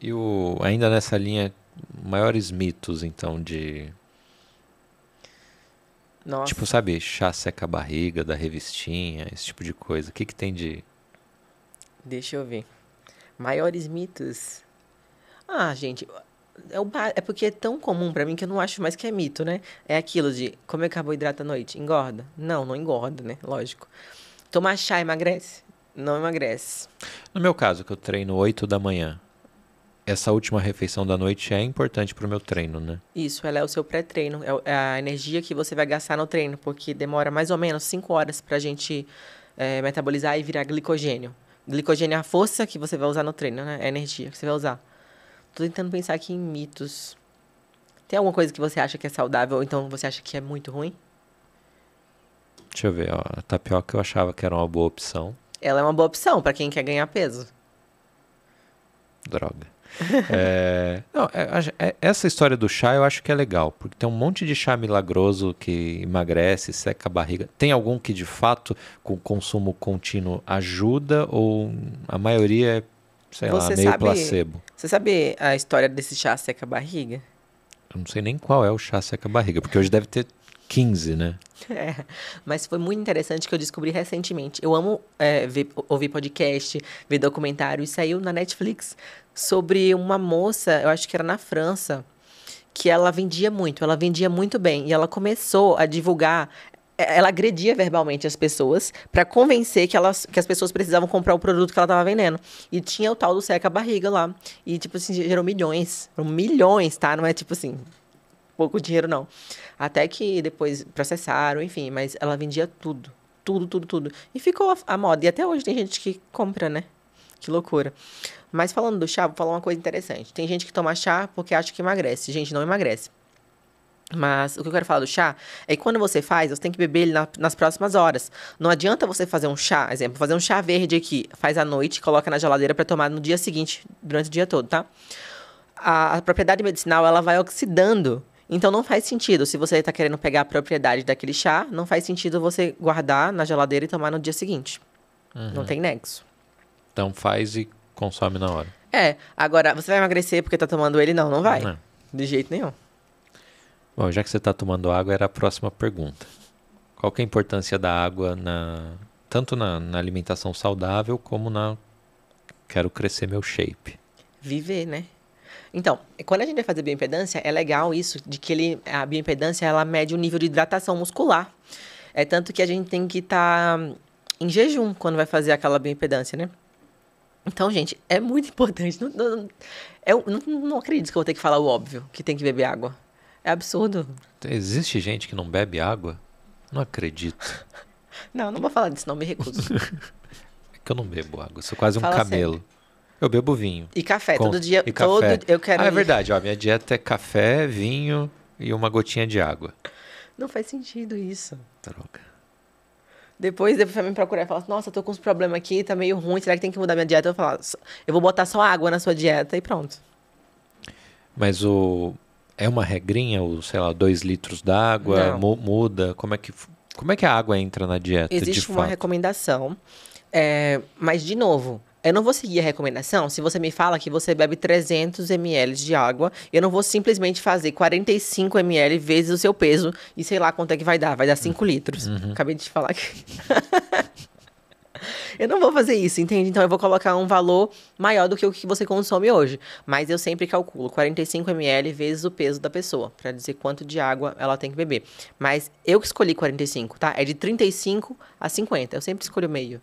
E ainda nessa linha, maiores mitos, então, de... Nossa, Tipo, sabe, chá seca a barriga, da revistinha, esse tipo de coisa. O que que tem de... deixa eu ver. Maiores mitos. Ah, gente, é porque é tão comum pra mim que eu não acho mais que é mito, né? É aquilo de comer carboidrato à noite, engorda? Não, não engorda, né? Lógico. Tomar chá emagrece? Não emagrece. No meu caso, que eu treino 8 da manhã, essa última refeição da noite é importante pro meu treino, né? Isso, ela é o seu pré-treino, é a energia que você vai gastar no treino, porque demora mais ou menos 5 horas pra gente metabolizar e virar glicogênio. Glicogênio é a força que você vai usar no treino, né? É a energia que você vai usar. Tô tentando pensar aqui em mitos. Tem alguma coisa que você acha que é saudável ou então você acha que é muito ruim? Deixa eu ver, ó. A tapioca eu achava que era uma boa opção. Ela é uma boa opção pra quem quer ganhar peso. Droga. Não, essa história do chá eu acho que é legal, porque tem um monte de chá milagroso que emagrece, seca a barriga. Tem algum que de fato, com consumo contínuo, ajuda ou a maioria é, sei lá, meio placebo? Você sabe a história desse chá seca a barriga? Eu não sei nem qual é o chá seca a barriga, porque hoje deve ter 15, né? É, mas foi muito interessante que eu descobri recentemente. Eu amo ouvir podcast, ver documentário, e saiu na Netflix sobre uma moça, eu acho que era na França, que ela vendia muito bem, e ela começou a divulgar, ela agredia verbalmente as pessoas para convencer que as pessoas precisavam comprar o produto que ela estava vendendo. E tinha o tal do seca-barriga lá. E, tipo assim, gerou milhões, tá? Não é tipo assim, pouco dinheiro, não. Até que depois processaram, enfim, mas ela vendia tudo. Tudo. E ficou a moda. E até hoje tem gente que compra, né? Que loucura. Mas falando do chá, vou falar uma coisa interessante. Tem gente que toma chá porque acha que emagrece. Gente, não emagrece. Mas o que eu quero falar do chá é que quando você faz, você tem que beber ele nas próximas horas. Não adianta você fazer um chá, exemplo, fazer um chá verde aqui, faz à noite, coloca na geladeira para tomar no dia seguinte, durante o dia todo, tá? A propriedade medicinal, ela vai oxidando. Então, não faz sentido. Se você está querendo pegar a propriedade daquele chá, não faz sentido você guardar na geladeira e tomar no dia seguinte. Não tem nexo. Então faz e consome na hora. Agora, você vai emagrecer porque tá tomando ele? Não vai. Não. De jeito nenhum. Bom, já que você está tomando água, era a próxima pergunta. Qual que é a importância da água tanto na alimentação saudável como na quero crescer meu shape? Viver, né? Então, quando a gente vai fazer bioimpedância, é legal isso, de que a bioimpedância, ela mede o nível de hidratação muscular. É tanto que a gente tem que estar em jejum quando vai fazer aquela bioimpedância, né? Então, gente, é muito importante. Eu não acredito que eu vou ter que falar o óbvio, que tem que beber água. É absurdo. Existe gente que não bebe água? Não acredito. Não vou falar disso, não, me recuso. É que eu não bebo água, eu sou quase um Fala camelo. sério. Eu bebo vinho. E café, todo dia. E café. Eu quero. É verdade, ó, minha dieta é café, vinho e uma gotinha de água. Não faz sentido isso. Droga. Depois vai me procurar e falar, nossa, eu tô com uns problemas aqui, tá meio ruim, será que tem que mudar minha dieta? Eu vou falar, eu vou botar só água na sua dieta e pronto. Mas é uma regrinha, sei lá, 2 litros d'água, muda? Como é que a água entra na dieta, de Existe fato? uma recomendação, mas, de novo, eu não vou seguir a recomendação se você me fala que você bebe 300 ml de água. Eu não vou simplesmente fazer 45 ml vezes o seu peso e sei lá quanto é que vai dar. Vai dar 5 litros. Acabei de te falar aqui. Eu não vou fazer isso, entende? Então eu vou colocar um valor maior do que o que você consome hoje. Mas eu sempre calculo 45 ml vezes o peso da pessoa, pra dizer quanto de água ela tem que beber. Mas eu que escolhi 45, tá? É de 35 a 50. Eu sempre escolho meio.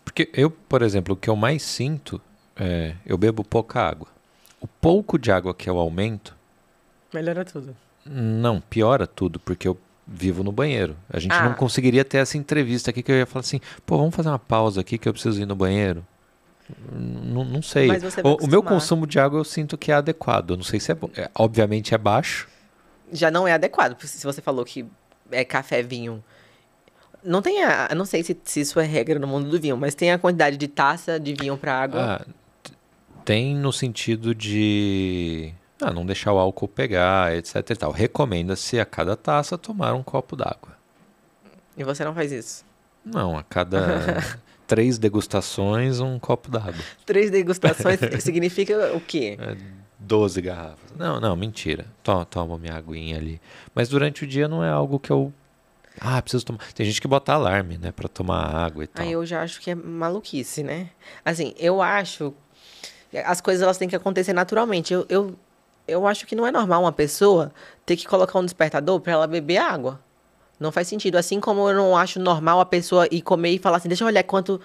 Porque eu, por exemplo, o que eu mais sinto é eu bebo pouca água. O pouco de água que eu aumento, Melhora tudo. não, piora tudo, porque eu vivo no banheiro. A gente Ah. não conseguiria ter essa entrevista aqui que eu ia falar assim, pô, vamos fazer uma pausa aqui que eu preciso ir no banheiro. Não sei. Mas você vai O meu acostumar. consumo de água eu sinto que é adequado. Eu não sei se é bom. Obviamente é baixo. Já não é adequado, porque se você falou que é café, vinho. Não tem eu não sei se isso é regra no mundo do vinho, mas tem a quantidade de taça de vinho pra água. Tem no sentido de não deixar o álcool pegar, etc e tal. Recomenda-se a cada taça tomar um copo d'água. E você não faz isso. Não, a cada 3 degustações, um copo d'água. 3 degustações significa o quê? 12 garrafas. Não, mentira. Toma minha aguinha ali. Mas durante o dia não é algo que eu... preciso tomar. Tem gente que bota alarme, né, pra tomar água e tal. Aí eu já acho que é maluquice, né? Assim, eu acho... As coisas elas têm que acontecer naturalmente. Eu acho que não é normal uma pessoa ter que colocar um despertador pra ela beber água. Não faz sentido. Assim como eu não acho normal a pessoa ir comer e falar assim, deixa eu olhar quanto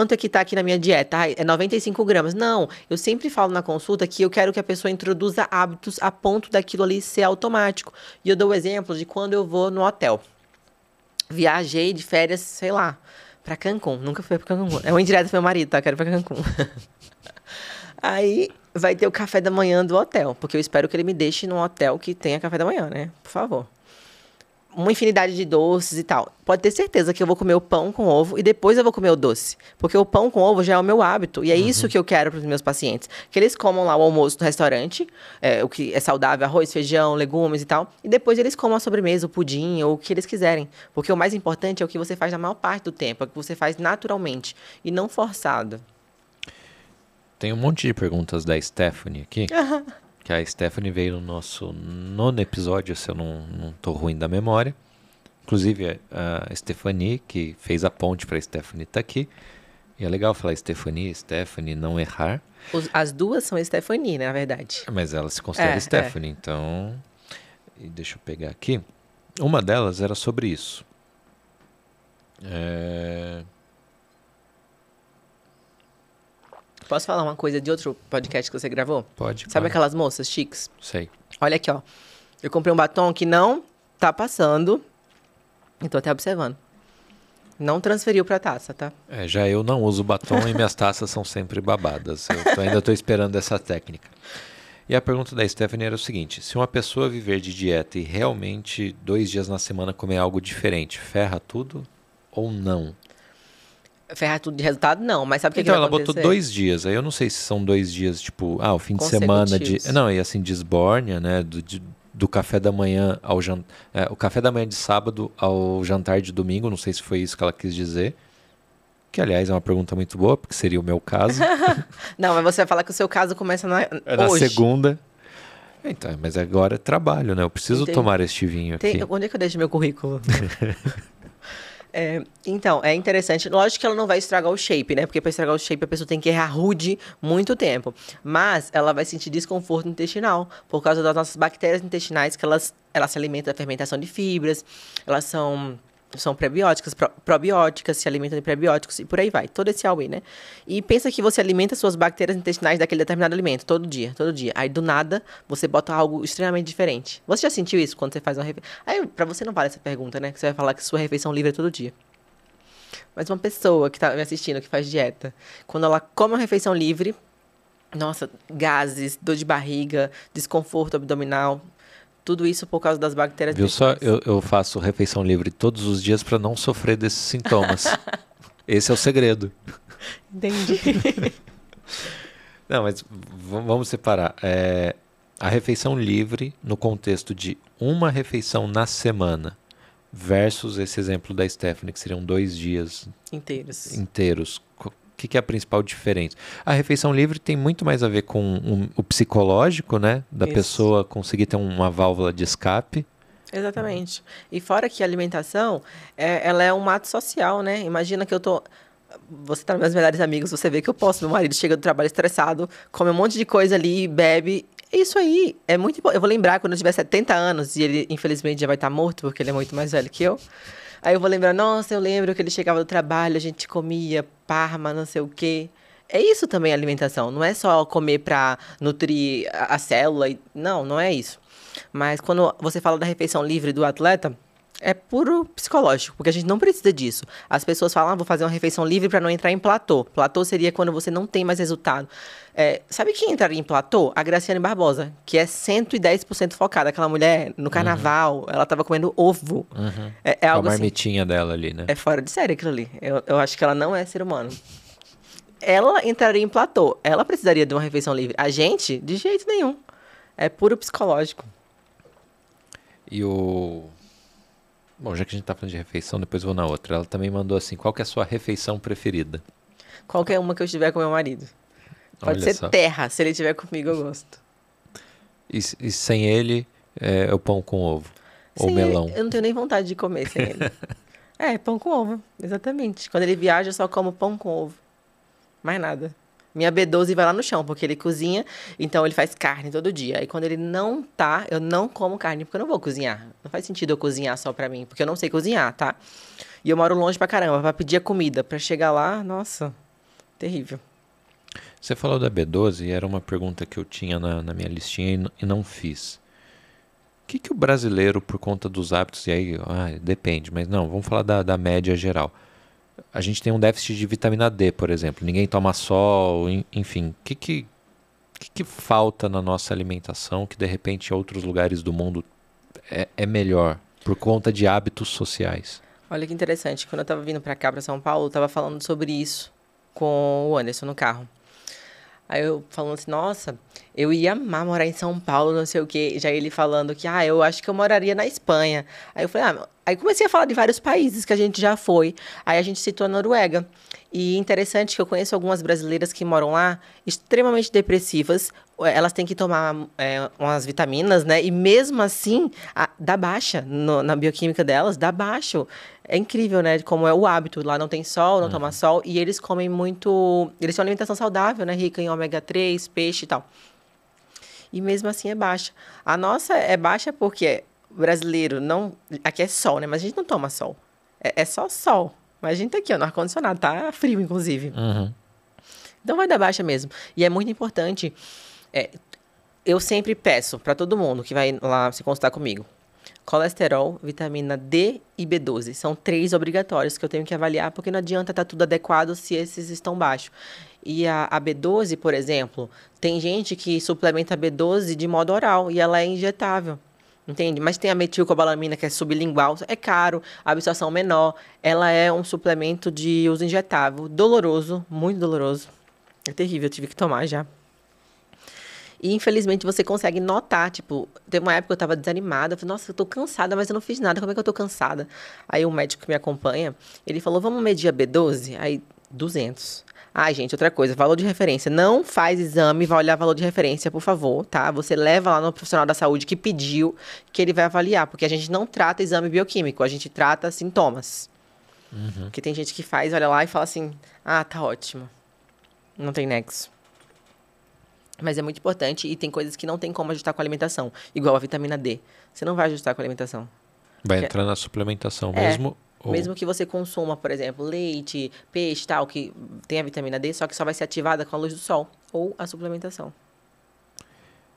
é que tá aqui na minha dieta. É 95 gramas. Não, eu sempre falo na consulta que eu quero que a pessoa introduza hábitos a ponto daquilo ali ser automático. E eu dou o exemplo de quando eu vou no hotel. Viajei de férias, sei lá, pra Cancún. Nunca fui pra Cancún. É uma indireta pro meu marido, tá? Quero ir pra Cancún. Aí vai ter o café da manhã do hotel, porque eu espero que ele me deixe num hotel que tenha café da manhã, né? Por favor. Uma infinidade de doces e tal. Pode ter certeza que eu vou comer o pão com ovo e depois eu vou comer o doce. Porque o pão com ovo já é o meu hábito. E é isso que eu quero para os meus pacientes. Que eles comam lá o almoço no restaurante, o que é saudável, arroz, feijão, legumes e tal. E depois eles comam a sobremesa, o pudim ou o que eles quiserem. Porque o mais importante é o que você faz na maior parte do tempo. É o que você faz naturalmente e não forçado. Tem um monte de perguntas da Stephanie aqui. Que a Stephanie veio no nosso 9º episódio, se eu não tô ruim da memória. Inclusive, a Stephanie, que fez a ponte para a Stephanie, tá aqui. E é legal falar Stephanie, não errar. As duas são Stephanie, né, na verdade. Mas ela se considera Stephanie, então... E deixa eu pegar aqui. Uma delas era sobre isso. Posso falar uma coisa de outro podcast que você gravou? Pode. Sabe aquelas moças chiques? Sei. Olha aqui, ó. Eu comprei um batom que não tá passando. E tô até observando. Não transferiu pra taça, tá? Já eu não uso batom e minhas taças são sempre babadas. Eu ainda tô esperando essa técnica. E a pergunta da Stephanie era o seguinte: se uma pessoa viver de dieta e realmente 2 dias na semana comer algo diferente, ferra tudo ou não? Ferrar tudo de resultado, não. Mas sabe o que Então vai ela acontecer? botou 2 dias. Aí eu não sei se são 2 dias, tipo, o fim de semana de... Consecutivos. Não, e assim, de esbórnia, né? Do café da manhã ao jantar... o café da manhã de sábado ao jantar de domingo. Não sei se foi isso que ela quis dizer. Que, aliás, é uma pergunta muito boa, porque seria o meu caso. Não, mas você vai falar que o seu caso começa Na hoje. segunda. Então, mas agora é trabalho, né? Eu preciso Entendi. tomar este vinho aqui. Onde é que eu deixo meu currículo? Então, é interessante. Lógico que ela não vai estragar o shape, né? Porque para estragar o shape a pessoa tem que errar rude muito tempo. Mas ela vai sentir desconforto intestinal por causa das nossas bactérias intestinais, que elas se alimentam da fermentação de fibras, elas são prebióticas, probióticas, se alimentam de prebióticos e por aí vai. Todo esse auê, né? E pensa que você alimenta suas bactérias intestinais daquele determinado alimento, todo dia. Aí, do nada, você bota algo extremamente diferente. Você já sentiu isso quando você faz uma refeição? Aí, pra você não vale essa pergunta, né? Que você vai falar que sua refeição livre é todo dia. Mas uma pessoa que tá me assistindo, que faz dieta, quando ela come uma refeição livre, nossa, gases, dor de barriga, desconforto abdominal... Tudo isso por causa das bactérias. Viu só? Eu faço refeição livre todos os dias para não sofrer desses sintomas. Esse é o segredo. Entendi. Não, mas vamos separar. A refeição livre no contexto de uma refeição na semana versus esse exemplo da Stephanie, que seriam 2 dias inteiros. O que é a principal diferença? A refeição livre tem muito mais a ver com o psicológico, né? Da Isso. pessoa conseguir ter uma válvula de escape. Exatamente. E fora que a alimentação, ela é um ato social, né? Imagina que eu tô... Você tá nos meus melhores amigos, você vê que eu posso. Meu marido chega do trabalho estressado, come um monte de coisa ali, bebe. Isso aí é muito importante. Eu vou lembrar quando eu tiver 70 anos, e ele, infelizmente, já vai estar morto, porque ele é muito mais velho que eu. Aí eu vou lembrar, nossa, eu lembro que ele chegava do trabalho, a gente comia parma, não sei o quê. É isso também a alimentação. Não é só comer para nutrir a célula. Não, não é isso. Mas quando você fala da refeição livre do atleta, é puro psicológico, porque a gente não precisa disso. As pessoas falam, vou fazer uma refeição livre para não entrar em platô. Platô seria quando você não tem mais resultado. Sabe quem entraria em platô? A Graciane Barbosa, que é 110% focada. Aquela mulher, no carnaval, ela estava comendo ovo. É A algo assim. marmitinha dela ali, né? É fora de série aquilo ali. Eu acho que ela não é ser humano. Ela entraria em platô. Ela precisaria de uma refeição livre. A gente, de jeito nenhum. É puro psicológico. E o... Bom, já que a gente tá falando de refeição, depois eu vou na outra. Ela também mandou assim, qual que é a sua refeição preferida? Qualquer uma que eu estiver com meu marido. Pode Olha ser só. terra. Se ele estiver comigo, eu gosto. E sem ele, é o pão com ovo. Ou Sem melão. ele, eu não tenho nem vontade de comer sem ele. Pão com ovo. Exatamente. Quando ele viaja, eu só como pão com ovo. Mais nada. Minha B12 vai lá no chão, porque ele cozinha, então ele faz carne todo dia. Aí quando ele não tá, eu não como carne, porque eu não vou cozinhar. Não faz sentido eu cozinhar só pra mim, porque eu não sei cozinhar, tá? E eu moro longe pra caramba, pra pedir a comida. Pra chegar lá, nossa, terrível. Você falou da B12 e era uma pergunta que eu tinha na minha listinha e não fiz. O que o brasileiro, por conta dos hábitos, e aí depende, mas não, vamos falar da média geral. A gente tem um déficit de vitamina D, por exemplo. Ninguém toma sol, enfim. O que falta na nossa alimentação que, de repente, em outros lugares do mundo é melhor por conta de hábitos sociais? Olha que interessante. Quando eu tava vindo pra cá, pra São Paulo, eu tava falando sobre isso com o Anderson no carro. Aí eu falando assim, nossa, eu ia amar morar em São Paulo, não sei o quê. Já ele falando que, eu acho que eu moraria na Espanha. Aí eu falei, aí comecei a falar de vários países que a gente já foi. Aí a gente citou a Noruega. E interessante que eu conheço algumas brasileiras que moram lá, extremamente depressivas. Elas têm que tomar umas vitaminas, né? E mesmo assim, dá baixa na bioquímica delas, dá baixo. É incrível, né? Como é o hábito. Lá não tem sol, não toma sol. E eles comem muito... Eles têm uma alimentação saudável, né? Rica em ômega 3, peixe e tal. E mesmo assim é baixa. A nossa é baixa porque brasileiro não... Aqui é sol, né? Mas a gente não toma sol. É só sol. Mas a gente tá aqui, ó, no ar-condicionado. Tá frio, inclusive. Então vai dar baixa mesmo. E é muito importante... eu sempre peço para todo mundo que vai lá se consultar comigo. Colesterol, vitamina D e B12. São 3 obrigatórios que eu tenho que avaliar, porque não adianta estar tudo adequado se esses estão baixos. E a B12, por exemplo, tem gente que suplementa a B12 de modo oral e ela é injetável. Entende? Mas tem a metilcobalamina, que é sublingual, é caro, a absorção menor. Ela é um suplemento de uso injetável, doloroso, muito doloroso. É terrível, eu tive que tomar já. E, infelizmente, você consegue notar, tipo, teve uma época que eu tava desanimada, eu falei, nossa, eu tô cansada, mas eu não fiz nada, como é que eu tô cansada? Aí o médico que me acompanha, ele falou, vamos medir a B12? Aí, 200. Ai, gente, outra coisa, valor de referência. Não faz exame, vai olhar valor de referência, por favor, tá? Você leva lá no profissional da saúde que pediu, que ele vai avaliar, porque a gente não trata exame bioquímico, a gente trata sintomas. Porque tem gente que faz, olha lá e fala assim, tá ótimo. Não tem nexo. Mas é muito importante e tem coisas que não tem como ajustar com a alimentação. Igual a vitamina D. Você não vai ajustar com a alimentação. Vai entrar na suplementação mesmo? Mesmo que você consuma, por exemplo, leite, peixe, tal, que tem a vitamina D, só que só vai ser ativada com a luz do sol. Ou a suplementação.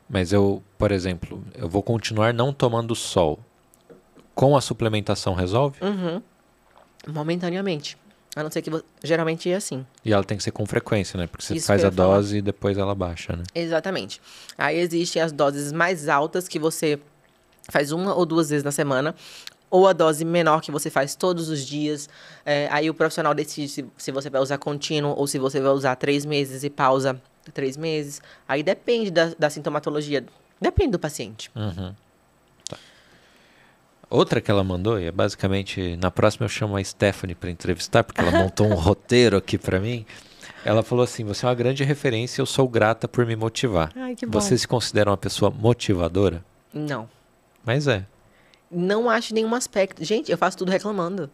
Mas eu, por exemplo, eu vou continuar não tomando sol. Com a suplementação resolve? Momentaneamente. A não ser que geralmente é assim. E ela tem que ser com frequência, né? Porque você Isso faz que eu a ia falar. dose e depois ela baixa, né? Exatamente. Aí existem as doses mais altas que você faz 1 ou 2 vezes na semana. Ou a dose menor que você faz todos os dias. Aí o profissional decide se você vai usar contínuo ou se você vai usar 3 meses e pausa 3 meses. Aí depende da sintomatologia. Depende do paciente. Tá. Outra que ela mandou, e é basicamente, na próxima eu chamo a Stephanie para entrevistar, porque ela montou um roteiro aqui para mim. Ela falou assim, você é uma grande referência, eu sou grata por me motivar. Ai, que bom. Você se considera uma pessoa motivadora? Não. Mas é. Não acho nenhum aspecto. Gente, eu faço tudo reclamando.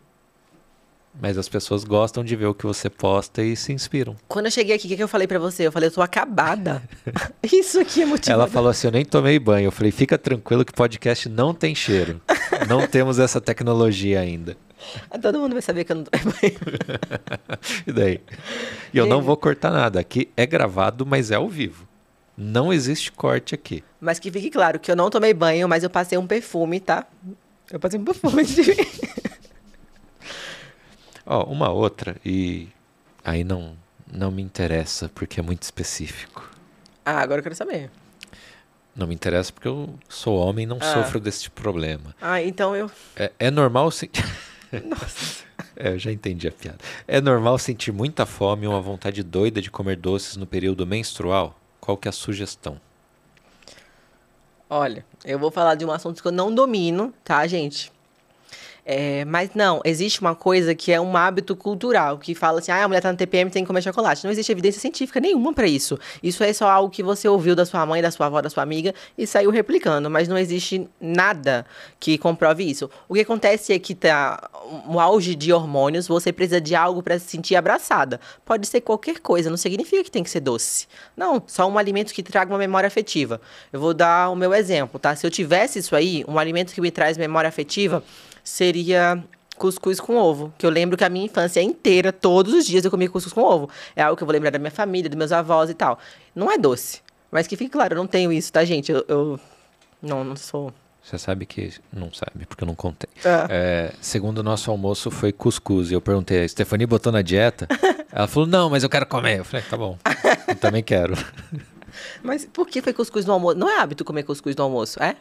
Mas as pessoas gostam de ver o que você posta e se inspiram. Quando eu cheguei aqui, o que eu falei pra você? Eu falei, eu tô acabada. Isso aqui é motivador. Ela falou assim, eu nem tomei banho. Eu falei, fica tranquilo que podcast não tem cheiro. Não temos essa tecnologia ainda. Todo mundo vai saber que eu não tomei banho. E daí? E eu não vou cortar nada. Aqui é gravado, mas é ao vivo. Não existe corte aqui. Mas que fique claro que eu não tomei banho, mas eu passei um perfume, tá? Eu passei um perfume de... Ó, uma outra, e aí não me interessa, porque é muito específico. Ah, agora eu quero saber. Não me interessa porque eu sou homem e não sofro desse problema. Ah, então eu... É normal sentir... Nossa. Eu já entendi a piada. É normal sentir muita fome e uma vontade doida de comer doces no período menstrual? Qual que é a sugestão? Olha, eu vou falar de um assunto que eu não domino, tá, gente? Mas não, existe uma coisa que é um hábito cultural, que fala assim, a mulher tá no TPM, tem que comer chocolate. Não existe evidência científica nenhuma pra isso. Isso é só algo que você ouviu da sua mãe, da sua avó, da sua amiga e saiu replicando, mas não existe nada que comprove isso. O que acontece é que tá um auge de hormônios, você precisa de algo pra se sentir abraçada. Pode ser qualquer coisa, não significa que tem que ser doce. Não, só um alimento que traga uma memória afetiva. Eu vou dar o meu exemplo, tá? Se eu tivesse isso aí, um alimento que me traz memória afetiva seria cuscuz com ovo, que eu lembro que a minha infância inteira, todos os dias eu comia cuscuz com ovo. É algo que eu vou lembrar da minha família, dos meus avós e tal. Não é doce, mas que fique claro, eu não tenho isso, tá, gente? Eu não sou... Você sabe que... Não sabe, porque eu não contei. Segundo o nosso almoço foi cuscuz. E eu perguntei, a Stephanie botou na dieta? Ela falou, não, mas eu quero comer. Eu falei, tá bom, eu também quero. Mas por que foi cuscuz no almoço? Não é hábito comer cuscuz no almoço, é?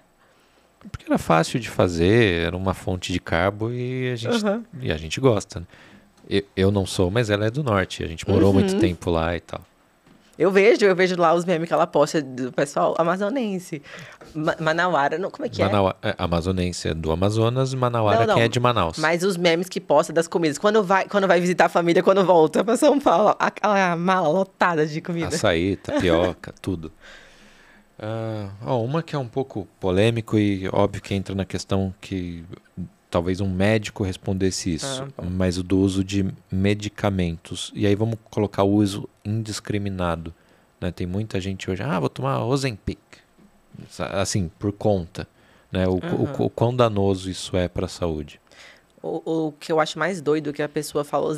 Porque era fácil de fazer, era uma fonte de carbo e a gente gosta, né? Eu não sou, mas ela é do norte. A gente morou muito tempo lá e tal. Eu vejo lá os memes que ela posta do pessoal amazonense. Manauara, não, como é que Amazonense é do Amazonas, Manauara não, quem é de Manaus. Mas os memes que posta das comidas. Quando vai visitar a família, quando volta pra São Paulo, aquela mala lotada de comida. Açaí, tapioca, tudo. Uma que é um pouco polêmico e óbvio que entra na questão que talvez um médico respondesse isso, mas o do uso de medicamentos. E aí vamos colocar o uso indiscriminado, né? Tem muita gente hoje, vou tomar Ozempic, assim, por conta, né? O quão danoso isso é para a saúde. O que eu acho mais doido que a pessoa falou,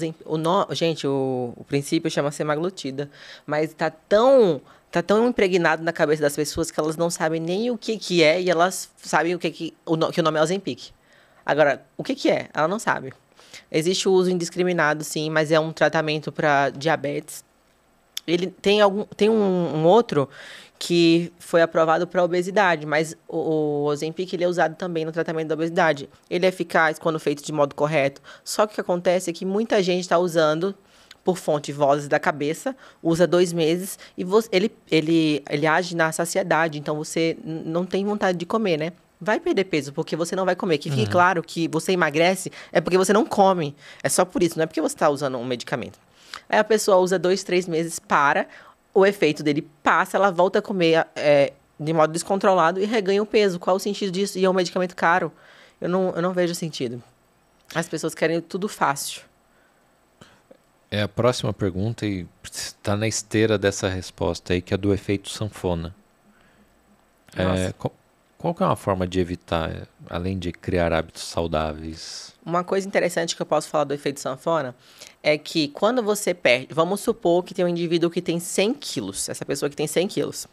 gente, o princípio chama semaglutida, mas tá tão impregnado na cabeça das pessoas que elas não sabem nem o que é e elas sabem que o nome é Ozempic. Agora, o que é? Ela não sabe. Existe o uso indiscriminado, sim, mas é um tratamento para diabetes. Ele tem um outro que foi aprovado para obesidade, mas o Ozempic ele é usado também no tratamento da obesidade. Ele é eficaz quando feito de modo correto, só que o que acontece é que muita gente está usando por fonte vozes da cabeça, usa 2 meses e ele age na saciedade, então você não tem vontade de comer, né? Vai perder peso, porque você não vai comer. Que fique claro que você emagrece é porque você não come. É só por isso, não é porque você está usando um medicamento. Aí a pessoa usa 2, 3 meses, o efeito dele passa, ela volta a comer de modo descontrolado e reganha o peso. Qual o sentido disso? E é um medicamento caro. Eu não vejo sentido. As pessoas querem tudo fácil. É a próxima pergunta e está na esteira dessa resposta aí, que é do efeito sanfona. Qual que é uma forma de evitar, além de criar hábitos saudáveis? Uma coisa interessante que eu posso falar do efeito sanfona é que quando você perde... Vamos supor que tem um indivíduo que tem 100 quilos. Essa pessoa que tem 100 quilos.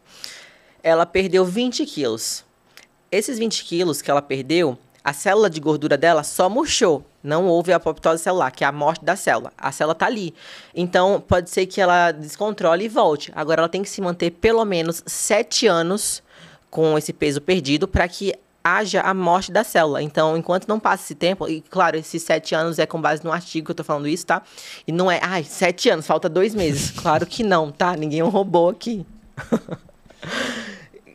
Ela perdeu 20 quilos. Esses 20 quilos que ela perdeu, a célula de gordura dela só murchou. Não houve apoptose celular, que é a morte da célula. A célula tá ali. Então, pode ser que ela descontrole e volte. Agora, ela tem que se manter pelo menos 7 anos com esse peso perdido para que haja a morte da célula. Então, enquanto não passa esse tempo, e claro, esses 7 anos é com base no artigo que eu tô falando isso, tá? E não é, 7 anos, falta 2 meses. Claro que não, tá? Ninguém é um robô aqui.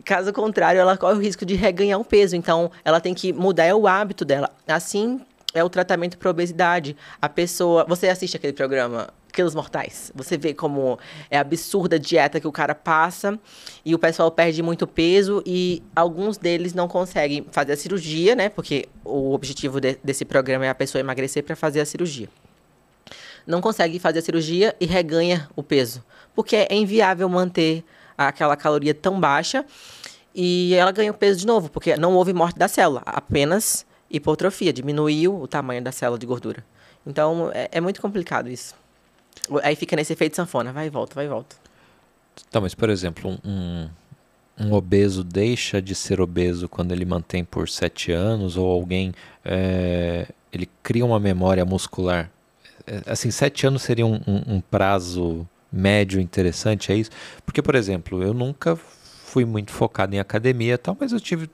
Caso contrário, ela corre o risco de reganhar o peso. Então, ela tem que mudar o hábito dela. Assim, é o tratamento para obesidade. A pessoa... Você assiste aquele programa quilos mortais. Você vê como é absurda a dieta que o cara passa e o pessoal perde muito peso e alguns deles não conseguem fazer a cirurgia, né? Porque o objetivo desse programa é a pessoa emagrecer para fazer a cirurgia. Não consegue fazer a cirurgia e reganha o peso, porque é inviável manter aquela caloria tão baixa e ela ganha o peso de novo, porque não houve morte da célula, apenas hipertrofia, diminuiu o tamanho da célula de gordura. Então, é muito complicado isso. Aí fica nesse efeito sanfona, vai e volta, vai e volta. Então, mas, por exemplo, um obeso deixa de ser obeso quando ele mantém por 7 anos, ou alguém, ele cria uma memória muscular. Assim, 7 anos seria um prazo médio interessante, é isso? Porque, por exemplo, eu nunca fui muito focado em academia e tal, mas eu tive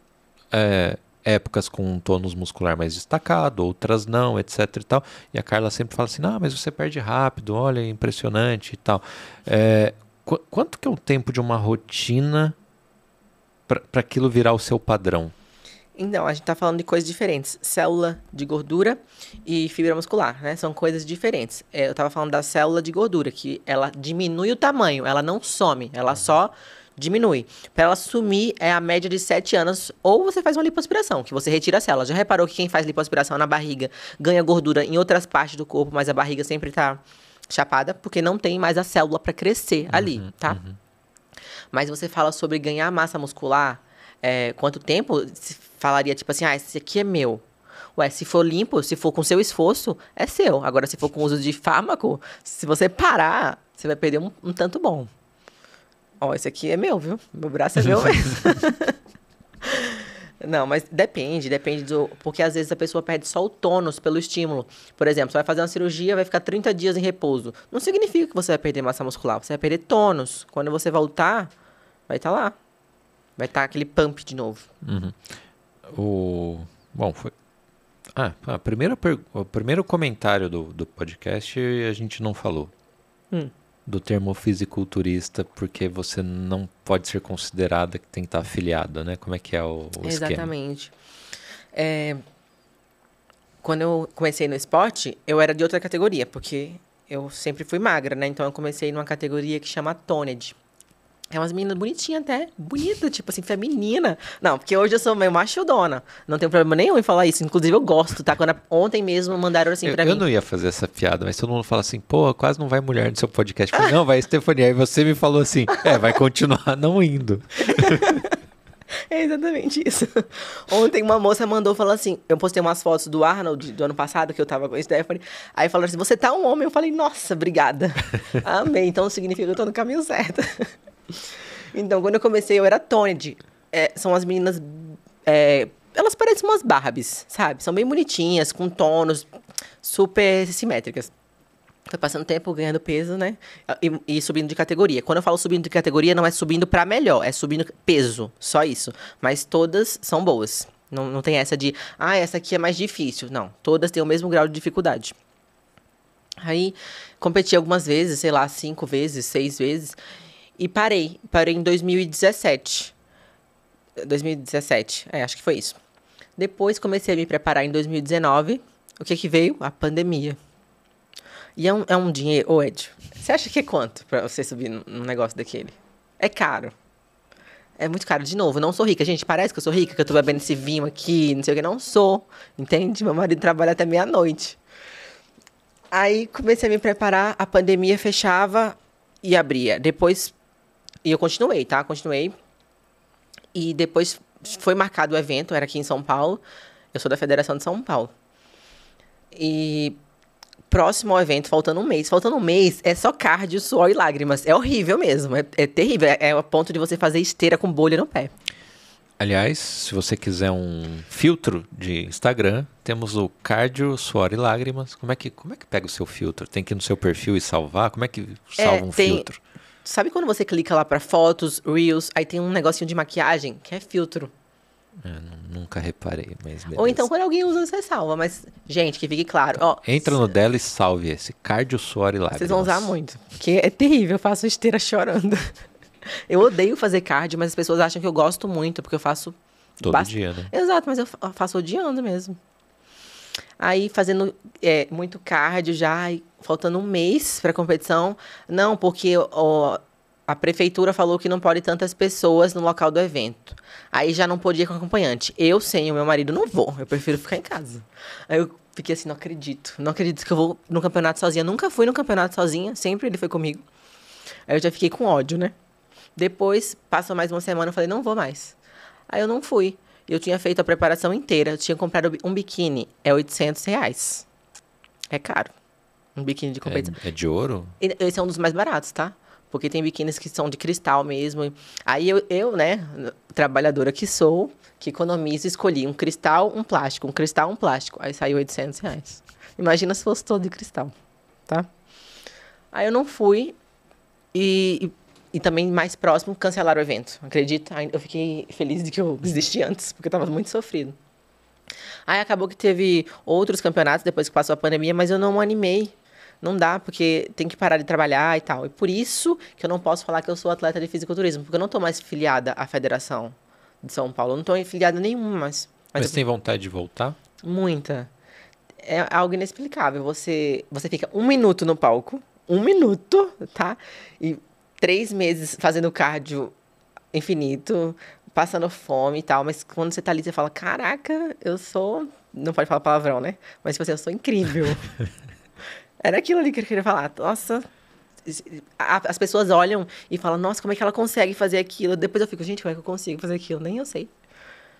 épocas com um tônus muscular mais destacado, outras não, etc e tal. E a Carla sempre fala assim, mas você perde rápido, olha, é impressionante e tal. Quanto que é o tempo de uma rotina para aquilo virar o seu padrão? Então, a gente tá falando de coisas diferentes. Célula de gordura e fibra muscular, né? São coisas diferentes. Eu tava falando da célula de gordura, que ela diminui o tamanho, ela não some, ela só diminui. Para ela sumir, é a média de 7 anos, ou você faz uma lipoaspiração, que você retira a célula. Já reparou que quem faz lipoaspiração na barriga ganha gordura em outras partes do corpo, mas a barriga sempre tá chapada, porque não tem mais a célula para crescer ali, tá? Mas você fala sobre ganhar massa muscular, quanto tempo? Se falaria tipo assim, esse aqui é meu. Ué, se for limpo, se for com seu esforço, é seu. Agora, se for com uso de fármaco, se você parar, você vai perder um tanto bom. Esse aqui é meu, viu? Meu braço é meu mesmo. Não, mas depende porque às vezes a pessoa perde só o tônus pelo estímulo. Por exemplo, você vai fazer uma cirurgia, vai ficar 30 dias em repouso. Não significa que você vai perder massa muscular, você vai perder tônus. Quando você voltar, vai estar lá. Vai estar aquele pump de novo. Bom, foi... o primeiro comentário do podcast a gente não falou. Do termo fisiculturista, porque você não pode ser considerada que tem que estar afiliada, né? Como é que é o esquema? Exatamente. Quando eu comecei no esporte, eu era de outra categoria, porque eu sempre fui magra, né? Então eu comecei numa categoria que chama Toned. É umas meninas bonitinhas até, bonita, tipo assim, feminina. Não, porque hoje eu sou meio machudona. Não tenho problema nenhum em falar isso. Inclusive, eu gosto, tá? Ontem mesmo mandaram assim pra mim. Eu não ia fazer essa piada, mas todo mundo fala assim, quase não vai mulher no seu podcast. Eu falei, não, vai Stephanie. Aí você me falou assim, vai continuar não indo. É exatamente isso. Ontem uma moça falou assim, eu postei umas fotos do Arnold do ano passado, que eu tava com a Stephanie, aí falaram assim, você tá um homem? Eu falei, nossa, obrigada. Amei, então significa que eu tô no caminho certo. Então, quando eu comecei, eu era toned. São as meninas, elas parecem umas Barbies, sabe? São bem bonitinhas, com tônus, super simétricas. Foi passando tempo, ganhando peso, né? E subindo de categoria. Quando eu falo subindo de categoria, não é subindo pra melhor, é subindo peso, só isso. Mas todas são boas. Não tem essa de, essa aqui é mais difícil. Não, todas têm o mesmo grau de dificuldade. Aí, competi algumas vezes, sei lá, 5 vezes, 6 vezes. E parei em 2017. 2017, acho que foi isso. Depois comecei a me preparar em 2019. O que veio? A pandemia. E é um dinheiro... Ed, você acha que é quanto pra você subir num negócio daquele? É caro. É muito caro. De novo, não sou rica. Gente, parece que eu sou rica, que eu tô bebendo esse vinho aqui, não sei o que. Não sou, entende? Meu marido trabalha até meia-noite. Aí comecei a me preparar, a pandemia fechava e abria. Depois... E eu continuei, tá? Continuei. E depois foi marcado o evento, era aqui em São Paulo. Eu sou da Federação de São Paulo. E próximo ao evento, faltando um mês. Faltando um mês, é só cardio, suor e lágrimas. É horrível mesmo, é terrível. É a ponto de você fazer esteira com bolha no pé. Aliás, se você quiser um filtro de Instagram, temos o cardio, suor e lágrimas. Como é que pega o seu filtro? Tem que ir no seu perfil e salvar? Como é que salva filtro? Sabe quando você clica lá pra fotos, reels, aí tem um negocinho de maquiagem, que é filtro. Nunca reparei, mas beleza. Ou então quando alguém usa, você salva. Mas, gente, que fique claro. Entra no dela e salve esse. Cardio, suor e lágrimas. Vocês vão usar muito. Porque é terrível, eu faço esteira chorando. Eu odeio fazer cardio, mas as pessoas acham que eu gosto muito, porque eu faço... Todo dia, né? Exato, mas eu faço odiando mesmo. Aí, fazendo muito cardio já, faltando um mês para a competição. Não, porque a prefeitura falou que não pode tantas pessoas no local do evento. Aí já não podia com acompanhante. Eu, sem o meu marido, não vou. Eu prefiro ficar em casa. Aí eu fiquei assim, não acredito. Não acredito que eu vou no campeonato sozinha. Nunca fui no campeonato sozinha. Sempre ele foi comigo. Aí eu já fiquei com ódio, né? Depois, passou mais uma semana, eu falei, não vou mais. Aí eu não fui. Eu tinha feito a preparação inteira. Eu tinha comprado um biquíni. É R$ 800. É caro. Um biquíni de competição. É de ouro? Esse é um dos mais baratos, tá? Porque tem biquínis que são de cristal mesmo. Aí eu, né, trabalhadora que sou, que economizo, escolhi um cristal, um plástico. Um cristal, um plástico. Aí saiu R$ 800. Imagina se fosse todo de cristal, tá? Aí eu não fui. E também, mais próximo, cancelaram o evento. Acredita? Eu fiquei feliz de que eu desisti antes, porque eu tava muito sofrido. Aí acabou que teve outros campeonatos depois que passou a pandemia, mas eu não animei. Não dá, porque tem que parar de trabalhar e tal. E por isso que eu não posso falar que eu sou atleta de fisiculturismo, porque eu não tô mais filiada à Federação de São Paulo. Eu não tô filiada nenhuma mais. Mas tem vontade de voltar? Muita. É algo inexplicável. Você fica 1 minuto no palco, 1 minuto, tá? E 3 meses fazendo cardio infinito, passando fome e tal. Mas quando você tá ali, você fala, caraca, eu sou... Não pode falar palavrão, né? Mas, tipo assim, eu sou incrível. Era aquilo ali que eu queria falar. Nossa, as pessoas olham e falam, nossa, como é que ela consegue fazer aquilo? Depois eu fico, gente, como é que eu consigo fazer aquilo? Nem eu sei.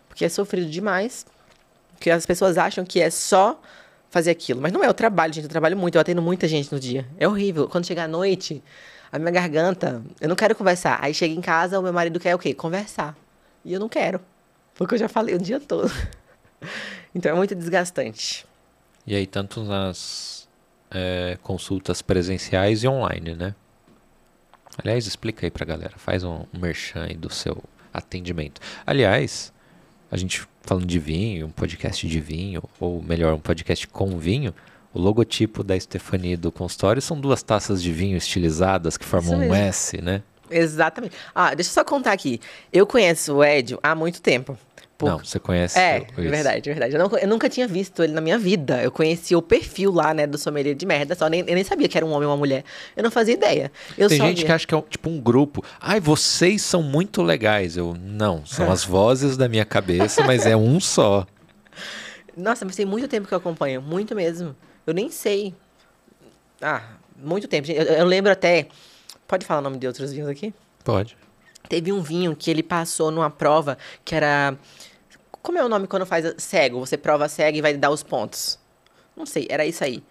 Porque é sofrido demais. Porque as pessoas acham que é só fazer aquilo. Mas não é, eu trabalho, gente. Eu trabalho muito, eu atendo muita gente no dia. É horrível. Quando chega à noite, a minha garganta, eu não quero conversar. Aí chega em casa, o meu marido quer o quê? Conversar. E eu não quero. Porque eu já falei o dia todo. Então é muito desgastante. E aí, tanto nas consultas presenciais e online, né? Aliás, explica aí pra galera. Faz um merchan aí do seu atendimento. Aliás, a gente falando de vinho, um podcast de vinho, ou melhor, um podcast com vinho, o logotipo da Stephanie do consultório são 2 taças de vinho estilizadas que formam um S, né? Exatamente. Ah, deixa eu só contar aqui. Eu conheço o Edio há muito tempo. Não, você conhece isso. Verdade. Eu nunca tinha visto ele na minha vida. Eu conhecia o perfil lá, né, do sommelier de merda. Eu nem sabia que era um homem ou uma mulher. Eu não fazia ideia. Tem gente que acha que é tipo um grupo. Ai, vocês são muito legais. Não, são as vozes da minha cabeça, mas é um só. Nossa, mas tem muito tempo que eu acompanho. Muito mesmo. Eu nem sei. Ah, muito tempo. Eu lembro até... Pode falar o nome de outros vinhos aqui? Pode. Teve um vinho que ele passou numa prova que era... Como é o nome quando faz cego? Você prova cego e vai dar os pontos. Não sei, era isso aí.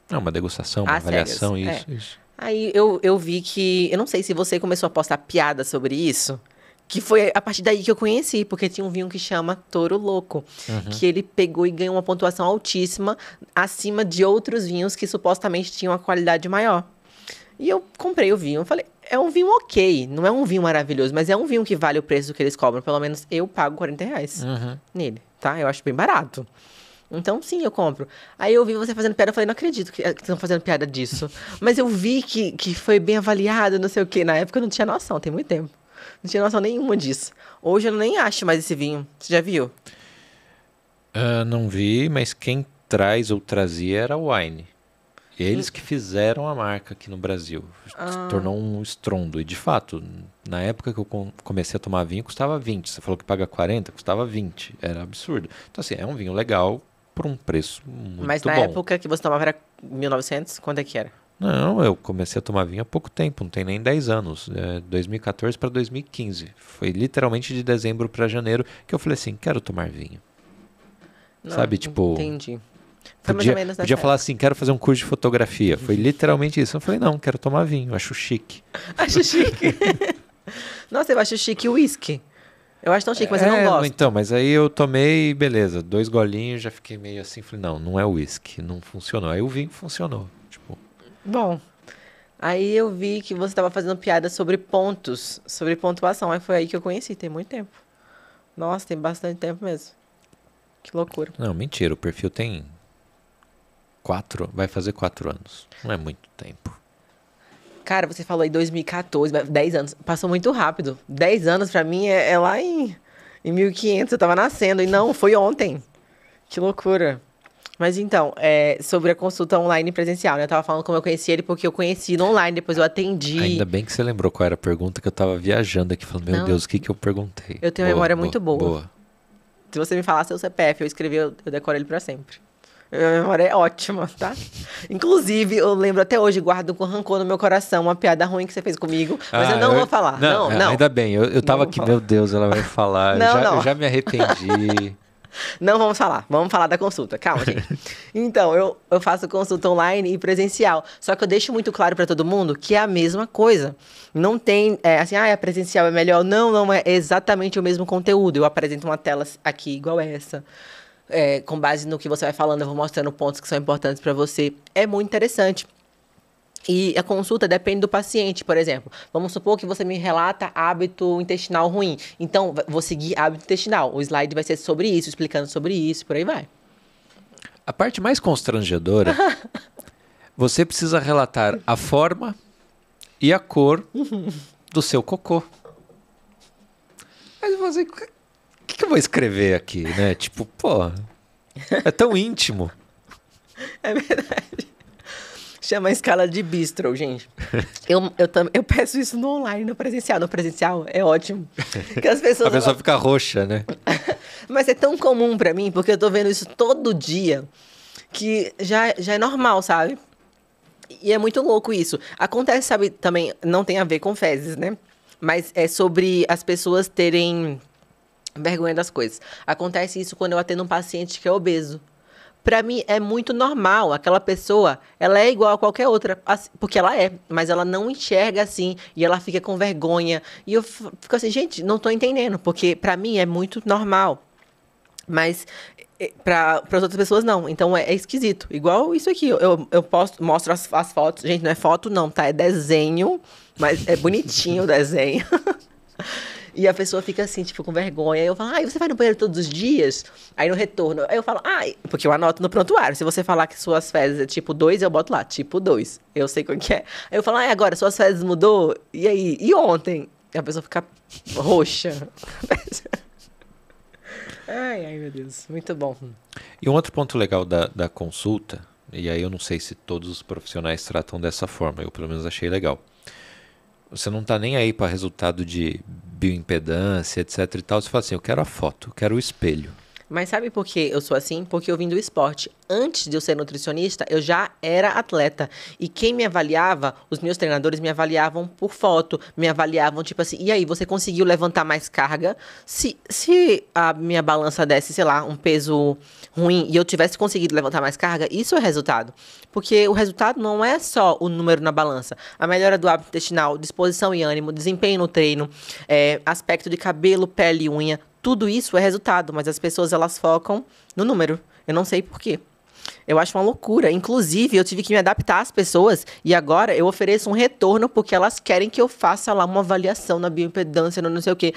É uma degustação, uma avaliação, isso. Aí eu vi que... Eu não sei se você começou a postar piada sobre isso. Que foi a partir daí que eu conheci. Porque tinha um vinho que chama Touro Louco. Uhum. Que ele pegou e ganhou uma pontuação altíssima acima de outros vinhos que supostamente tinham uma qualidade maior. E eu comprei o vinho. Eu falei, é um vinho ok. Não é um vinho maravilhoso, mas é um vinho que vale o preço que eles cobram. Pelo menos eu pago R$ 40 nele, tá? Eu acho bem barato. Então, sim, eu compro. Aí eu vi você fazendo piada, eu falei, não acredito que estão fazendo piada disso. Mas eu vi que foi bem avaliado, não sei o quê. Na época eu não tinha noção, tem muito tempo. Não tinha noção nenhuma disso. Hoje eu nem acho mais esse vinho. Você já viu? Não vi, mas quem traz ou trazia era o Wine. Eles que fizeram a marca aqui no Brasil. Se tornou um estrondo. E, de fato, na época que eu comecei a tomar vinho, custava 20. Você falou que paga 40, custava 20. Era absurdo. Então, assim, é um vinho legal por um preço muito bom. Mas na época que você tomava era 1900? Quanto é que era? Não, eu comecei a tomar vinho há pouco tempo. Não tem nem 10 anos. 2014 para 2015. Foi literalmente de dezembro para janeiro que eu falei assim, quero tomar vinho. Não, sabe, tipo... Entendi. Foi mais ou menos podia falar assim, quero fazer um curso de fotografia. Foi literalmente isso. Eu falei, não, quero tomar vinho, acho chique. Acho chique. Nossa, eu acho chique o uísque. Eu acho tão chique, mas eu não gosto. Então, mas aí eu tomei, beleza, 2 golinhos, já fiquei meio assim, falei, não é uísque, não funcionou. Aí o vinho funcionou, tipo... Bom, aí eu vi que você estava fazendo piada sobre pontos, sobre pontuação. Aí foi aí que eu conheci, tem muito tempo. Nossa, tem bastante tempo mesmo. Que loucura. Não, mentira, o perfil tem... vai fazer 4 anos. Não é muito tempo. Cara, você falou aí 2014, 10 anos. Passou muito rápido. 10 anos pra mim é lá em 1500. Eu tava nascendo. E não, foi ontem. Que loucura. Mas então, sobre a consulta online e presencial, né? Eu tava falando como eu conheci ele, porque eu conheci no online, depois eu atendi. Ainda bem que você lembrou qual era a pergunta, que eu tava viajando aqui, falando, meu Não. Deus, o que eu perguntei? Eu tenho uma memória muito boa. Se você me falar seu CPF, eu escrevi, eu decoro ele pra sempre. Minha memória é ótima, tá? Inclusive, eu lembro até hoje, guardo com rancor no meu coração uma piada ruim que você fez comigo, mas eu não vou falar. Não. Ainda bem, eu tava aqui, meu Deus, ela vai falar. Eu já me arrependi. Não vamos falar da consulta, calma, gente. Então, eu faço consulta online e presencial, só que eu deixo muito claro para todo mundo que é a mesma coisa. Não tem, assim, a presencial é melhor. Não é exatamente o mesmo conteúdo. Eu apresento uma tela aqui igual essa. Com base no que você vai falando, eu vou mostrando pontos que são importantes para você. É muito interessante. E a consulta depende do paciente, por exemplo. Vamos supor que você me relata hábito intestinal ruim. Então, vou seguir hábito intestinal. O slide vai ser sobre isso, explicando sobre isso, por aí vai. A parte mais constrangedora, você precisa relatar a forma e a cor do seu cocô. Mas você, o que eu vou escrever aqui, né? Tipo, pô, é tão íntimo. É verdade. Chama a escala de bistro, gente. Eu peço isso no online, no presencial. No presencial é ótimo. Que as pessoas A pessoa fica roxa, né? Mas é tão comum pra mim, porque eu tô vendo isso todo dia, que já é normal, sabe? E é muito louco isso. Acontece, sabe, também, não tem a ver com fezes, né? Mas é sobre as pessoas terem vergonha das coisas. Acontece isso quando eu atendo um paciente que é obeso. Pra mim, é muito normal. Aquela pessoa, ela é igual a qualquer outra, porque ela é, mas ela não enxerga assim, e ela fica com vergonha. E eu fico assim, gente, não tô entendendo, porque pra mim é muito normal. Mas para as outras pessoas, não. Então, é esquisito. Igual isso aqui. Eu mostro as fotos. Gente, não é foto, não, tá? É desenho, mas é bonitinho o desenho. E a pessoa fica assim, tipo, com vergonha. Aí eu falo, você vai no banheiro todos os dias? Aí no retorno, aí eu falo, porque eu anoto no prontuário. Se você falar que suas fezes é tipo 2, eu boto lá, tipo 2. Eu sei qual que é. Aí eu falo, agora, suas fezes mudou? E aí? E ontem? E a pessoa fica roxa. Ai, meu Deus. Muito bom. E um outro ponto legal da consulta, e aí eu não sei se todos os profissionais tratam dessa forma, eu pelo menos achei legal. Você não tá nem aí para resultado de bioimpedância, etc e tal. Você fala assim, eu quero a foto, eu quero o espelho. Mas sabe por que eu sou assim? Porque eu vim do esporte. Antes de eu ser nutricionista, eu já era atleta. E quem me avaliava, os meus treinadores me avaliavam por foto. Me avaliavam, tipo assim, e aí, você conseguiu levantar mais carga? Se a minha balança desse, sei lá, um peso ruim e eu tivesse conseguido levantar mais carga, isso é resultado. Porque o resultado não é só o número na balança. A melhora do hábito intestinal, disposição e ânimo, desempenho no treino, aspecto de cabelo, pele e unha, tudo isso é resultado, mas as pessoas, elas focam no número. Eu não sei por quê. Eu acho uma loucura. Inclusive, eu tive que me adaptar às pessoas e agora eu ofereço um retorno porque elas querem que eu faça lá uma avaliação na bioimpedância, no não sei o quê.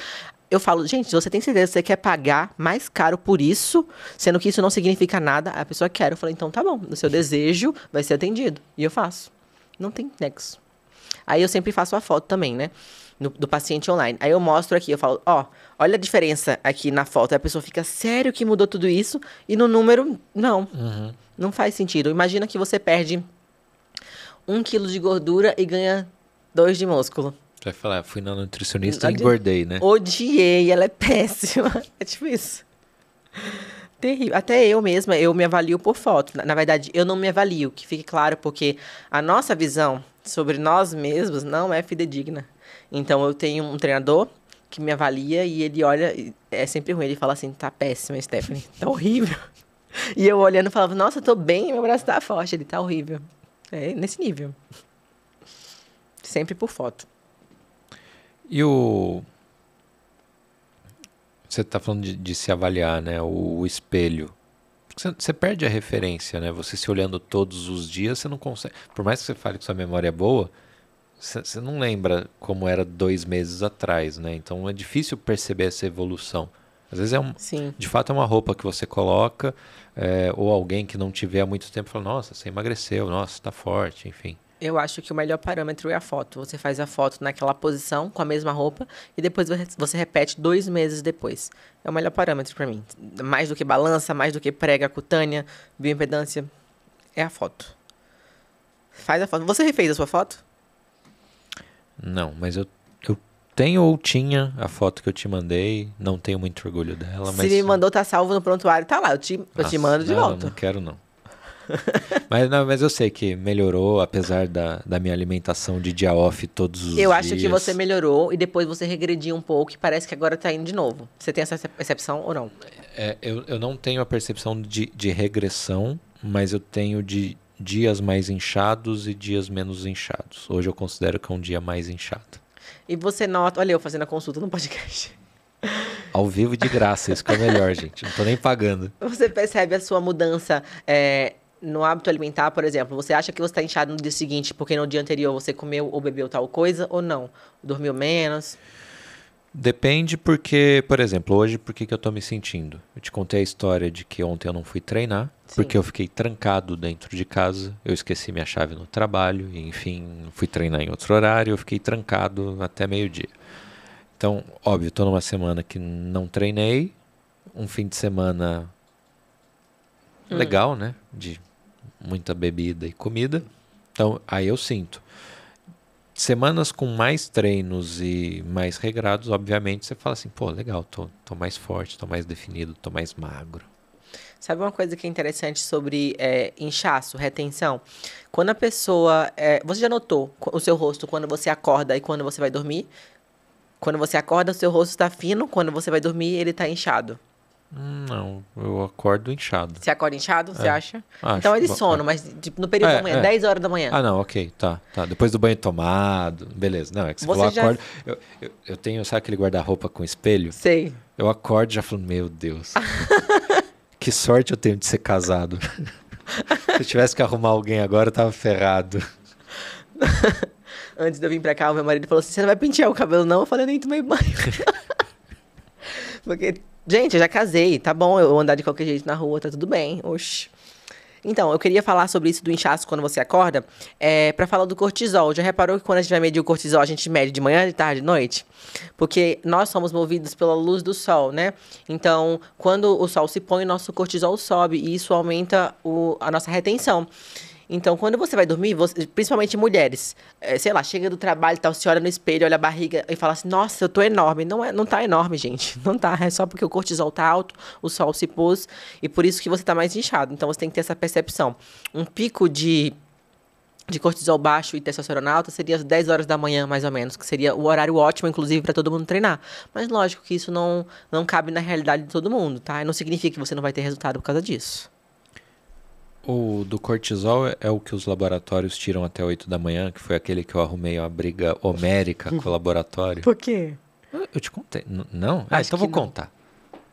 Eu falo, gente, você tem certeza que você quer pagar mais caro por isso, sendo que isso não significa nada? A pessoa quer. Eu falei, então tá bom, o seu desejo vai ser atendido. E eu faço. Não tem nexo. Aí eu sempre faço a foto também, né? Do paciente online. Aí eu mostro aqui, eu falo, olha a diferença aqui na foto. Aí a pessoa fica, sério que mudou tudo isso? E no número, não. Uhum. Não faz sentido. Imagina que você perde 1 quilo de gordura e ganha 2 de músculo. Você vai falar, fui na nutricionista e engordei, né? Odiei, ela é péssima. É tipo isso. Terrível. Até eu mesma, eu me avalio por foto. Na verdade, eu não me avalio, que fique claro, porque a nossa visão sobre nós mesmos não é fidedigna. Então, eu tenho um treinador que me avalia e ele olha, é sempre ruim, ele fala assim, tá péssima, Stephanie, tá horrível. E eu olhando, falava, nossa, tô bem, meu braço tá forte, ele tá horrível. É nesse nível. Sempre por foto. E você tá falando de se avaliar, né, o espelho. Você perde a referência, né, você se olhando todos os dias, você não consegue, por mais que você fale que sua memória é boa, você não lembra como era 2 meses atrás, né? Então é difícil perceber essa evolução. Às vezes de fato é uma roupa que você coloca, ou alguém que não te vê há muito tempo fala, nossa, você emagreceu, nossa, tá forte, enfim. Eu acho que o melhor parâmetro é a foto. Você faz a foto naquela posição, com a mesma roupa, e depois você repete 2 meses depois. É o melhor parâmetro pra mim. Mais do que balança, mais do que prega cutânea, bioimpedância, é a foto. Faz a foto. Você refez a sua foto? Não, mas eu tenho ou tinha a foto que eu te mandei. Não tenho muito orgulho dela, Se mas... me mandou, tá salvo no prontuário, tá lá. Eu te mando de volta. Não quero, não. mas eu sei que melhorou, apesar da minha alimentação de dia off todos os dias. Eu acho que você melhorou e depois você regrediu um pouco e parece que agora tá indo de novo. Você tem essa percepção ou não? Eu não tenho a percepção de regressão, mas eu tenho de dias mais inchados e dias menos inchados. Hoje eu considero que é um dia mais inchado. E você nota... Olha eu fazendo a consulta no podcast. Ao vivo de graça, isso que é o melhor, gente. Não tô nem pagando. Você percebe a sua mudança no hábito alimentar, por exemplo? Você acha que você está inchado no dia seguinte porque no dia anterior você comeu ou bebeu tal coisa ou não? Dormiu menos? Depende porque, por exemplo, hoje por que eu tô me sentindo? Eu te contei a história de que ontem eu não fui treinar, Sim. porque eu fiquei trancado dentro de casa, eu esqueci minha chave no trabalho, e, enfim, fui treinar em outro horário, eu fiquei trancado até meio-dia. Então, óbvio, tô numa semana que não treinei, um fim de semana legal, né? De muita bebida e comida. Então, aí eu sinto. Semanas com mais treinos e mais regrados, obviamente, você fala assim, pô, legal, tô mais forte, tô mais definido, tô mais magro. Sabe uma coisa que é interessante sobre inchaço, retenção? Quando a pessoa... você já notou o seu rosto quando você acorda e quando você vai dormir? Quando você acorda, o seu rosto está fino. Quando você vai dormir, ele está inchado. Não, eu acordo inchado. Você acorda inchado, você acha? Acho. Então é de sono, mas tipo, no período da manhã, 10 horas da manhã. Ah, não, ok, tá. Depois do banho tomado, beleza. Não, é que você falou acordo. Eu tenho, sabe aquele guarda-roupa com espelho? Sei. Eu acordo e já falo, meu Deus, que sorte eu tenho de ser casado. Se eu tivesse que arrumar alguém agora, eu tava ferrado. Antes de eu vir pra cá, o meu marido falou assim, você não vai pentear o cabelo não? Eu falei, eu nem tomei banho. Porque, gente, eu já casei, tá bom eu andar de qualquer jeito na rua, tá tudo bem, oxi. Então, eu queria falar sobre isso do inchaço quando você acorda, pra falar do cortisol. Já reparou que quando a gente vai medir o cortisol, a gente mede de manhã, de tarde, de noite? Porque nós somos movidos pela luz do sol, né? Então, quando o sol se põe, nosso cortisol sobe e isso aumenta a nossa retenção. Então, quando você vai dormir, principalmente mulheres, sei lá, chega do trabalho e tal, se olha no espelho, olha a barriga e fala assim, nossa, eu tô enorme. Não tá enorme, gente. Não tá. É só porque o cortisol tá alto, o sol se pôs e por isso que você tá mais inchado. Então, você tem que ter essa percepção. Um pico de cortisol baixo e testosterona alta seria às 10 horas da manhã, mais ou menos, que seria o horário ótimo, inclusive, para todo mundo treinar. Mas, lógico que isso não cabe na realidade de todo mundo, tá? E não significa que você não vai ter resultado por causa disso. O do cortisol é o que os laboratórios tiram até 8 da manhã, que foi aquele que eu arrumei uma briga homérica com o laboratório. Por quê? Eu te contei. Não? Acho Então que vou contar.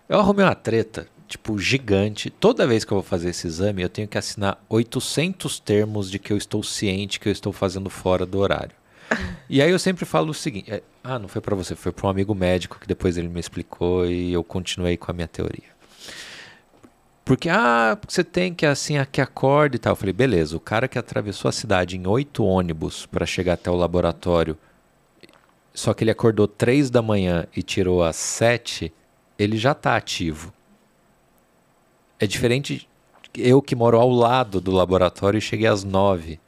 Eu arrumei uma treta, tipo, gigante. Toda vez que eu vou fazer esse exame, eu tenho que assinar 800 termos de que eu estou ciente que eu estou fazendo fora do horário. E aí eu sempre falo o seguinte, não foi pra você, foi pra um amigo médico que depois ele me explicou e eu continuei com a minha teoria. Porque você tem que assim, que acorda e tal. Eu falei, beleza, o cara que atravessou a cidade em 8 ônibus para chegar até o laboratório, só que ele acordou 3 da manhã e tirou às 7, ele já tá ativo. É diferente eu que moro ao lado do laboratório e cheguei às 9,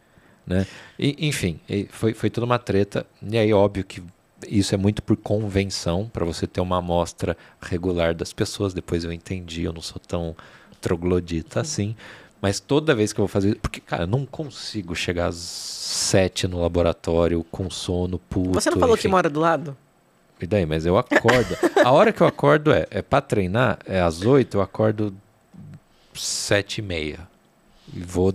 né? Enfim, foi toda uma treta. E aí, óbvio que isso é muito por convenção, para você ter uma amostra regular das pessoas. Depois eu entendi, eu não sou tão troglodita assim, mas toda vez que eu vou fazer, porque cara, eu não consigo chegar às 7 no laboratório com sono puto. Você não falou enfim. que mora do lado? E daí, mas eu acordo. A hora que eu acordo é para treinar, é às 8, eu acordo 7h30 e vou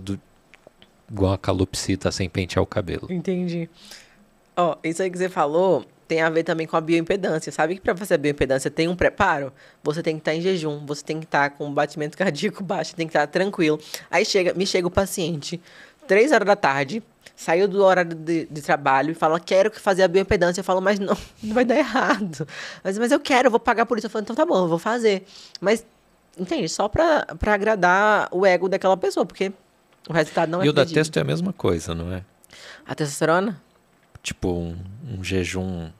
igual uma calopsita sem pentear o cabelo. Entendi. Isso aí que você falou tem a ver também com a bioimpedância. Sabe que para fazer a bioimpedância tem um preparo? Você tem que estar em jejum, você tem que estar com o batimento cardíaco baixo, tem que estar tranquilo. Aí me chega o paciente, 3 horas da tarde, saiu do horário de trabalho e fala, quero fazer a bioimpedância. Eu falo, mas não vai dar errado. Mas eu quero, eu vou pagar por isso. Eu falo, então tá bom, eu vou fazer. Mas, entende? Só para agradar o ego daquela pessoa, porque o resultado não é E o da pedido. testo é a mesma coisa, não é? A testosterona? Tipo, um jejum...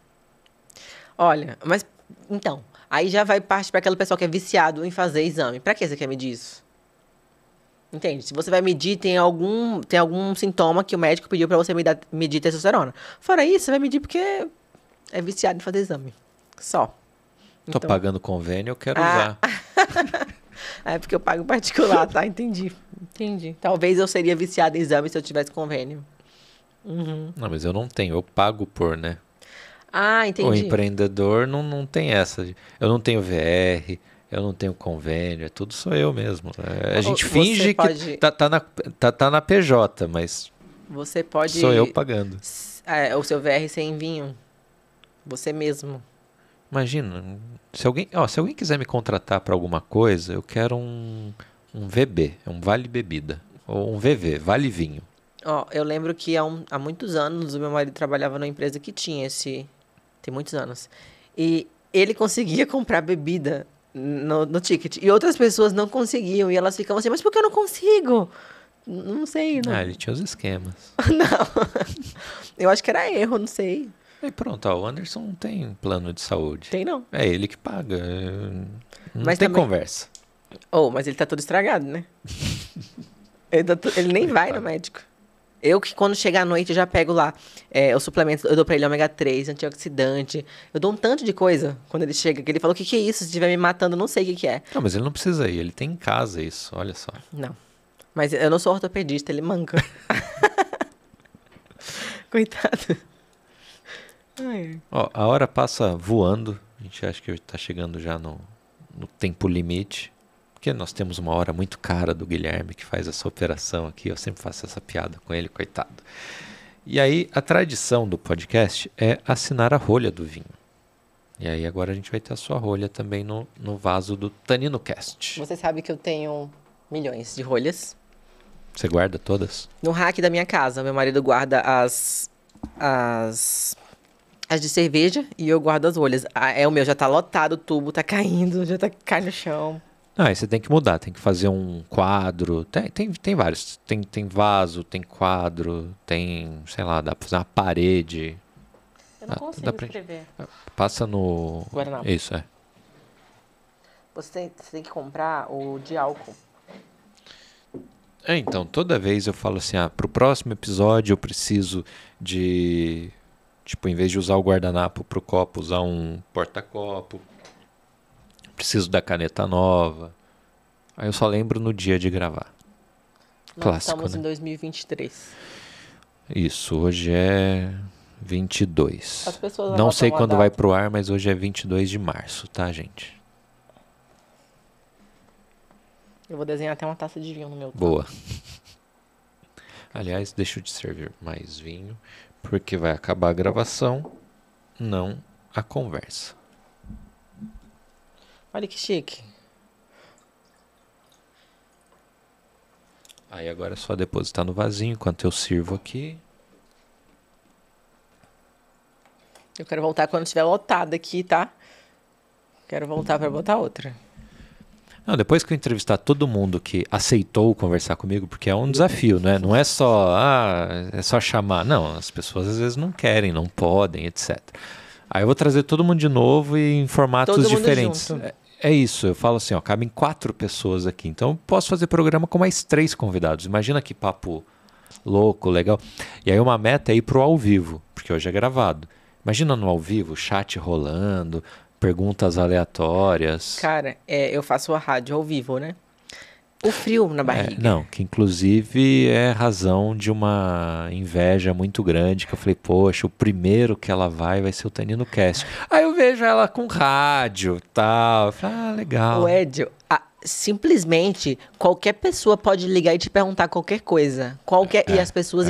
Olha, mas então, aí já vai parte para aquela pessoa que é viciado em fazer exame. Para que você quer medir isso? Entende? Se você vai medir, tem algum sintoma que o médico pediu para você medir testosterona. Fora isso, você vai medir porque é viciado em fazer exame. Só. Tô Então, pagando convênio, eu quero usar. é porque eu pago particular, tá? Entendi. Entendi. Talvez eu seria viciado em exame se eu tivesse convênio. Uhum. Não, mas eu não tenho, eu pago por, né? Ah, O entendi. empreendedor não tem essa. Eu não tenho VR, eu não tenho convênio, é tudo sou eu mesmo. A gente Você finge pode- que tá na PJ, mas Você pode... sou eu pagando. O seu VR sem vinho. Você mesmo. Imagina, se alguém quiser me contratar para alguma coisa, eu quero um VB, um Vale Bebida. Ou um VV, Vale Vinho. Ó, eu lembro que há muitos anos o meu marido trabalhava numa empresa que tinha esse... Tem muitos anos. E ele conseguia comprar bebida no ticket. E outras pessoas não conseguiam. E elas ficavam assim, mas por que eu não consigo? Não sei. Não. Ah, ele tinha os esquemas. Não. Eu acho que era erro, não sei. Aí pronto, ó, o Anderson não tem plano de saúde. Tem não. É ele que paga. Não Mas tem também- conversa. Oh, mas ele tá todo estragado, né? Ele nem vai no médico. Eu que quando chega à noite eu já pego lá os suplementos, eu dou pra ele ômega 3, antioxidante. Eu dou um tanto de coisa quando ele chega, que ele fala, o que que é isso? Se estiver me matando, eu não sei o que que é. Não, mas ele não precisa ir, ele tem em casa isso, olha só. Não. Mas eu não sou ortopedista, ele manca. Coitado. Ai. Ó, a hora passa voando, a gente acha que tá chegando já no tempo limite. Porque nós temos uma hora muito cara do Guilherme que faz essa operação aqui. Eu sempre faço essa piada com ele, coitado. E aí, a tradição do podcast é assinar a rolha do vinho. E aí, agora a gente vai ter a sua rolha também no vaso do Tanino Cast. Você sabe que eu tenho milhões de rolhas. Você guarda todas? No rack da minha casa, meu marido guarda as de cerveja e eu guardo as rolhas. O meu já tá lotado, o tubo tá caindo, já tá caindo no chão. Ah, aí você tem que mudar, tem que fazer um quadro. Tem vários. Tem vaso, tem quadro, tem, sei lá, dá pra fazer uma parede. Eu não Ah, consigo dá pra- escrever. Passa no. Guardanapo. Isso, é. Você tem que comprar o de álcool. É, então, toda vez eu falo assim, pro próximo episódio eu preciso de, tipo, em vez de usar o guardanapo pro copo, usar um porta-copo. Preciso da caneta nova. Aí eu só lembro no dia de gravar. Nós Clássico, estamos né? em 2023. Isso, hoje é 22. As pessoas Não sei anotam a quando vai data. pro ar, mas hoje é 22 de março, tá, gente? Eu vou desenhar até uma taça de vinho no meu. Boa. Aliás, deixa eu te servir mais vinho, porque vai acabar a gravação, não a conversa. Olha que chique. Aí agora é só depositar no vasinho enquanto eu sirvo aqui. Eu quero voltar quando estiver lotado aqui, tá? Quero voltar pra botar outra. Não, depois que eu entrevistar todo mundo que aceitou conversar comigo, porque é um desafio, né? Não é só, é só chamar. Não, as pessoas às vezes não querem, não podem, etc. Aí eu vou trazer todo mundo de novo e em formatos Todo mundo diferentes. junto. É isso, eu falo assim, ó, cabem 4 pessoas aqui. Então eu posso fazer programa com mais 3 convidados. Imagina que papo louco, legal. E aí uma meta é ir pro ao vivo, porque hoje é gravado. Imagina no ao vivo, chat rolando, perguntas aleatórias. Cara, eu faço a rádio ao vivo, né? O frio na barriga. Não, que inclusive é razão de uma inveja muito grande, que eu falei, poxa, o primeiro que ela vai ser o Tanino Cast. Aí eu vejo ela com rádio e tal, eu falei, legal. O Edio, simplesmente qualquer pessoa pode ligar e te perguntar qualquer coisa. E as pessoas.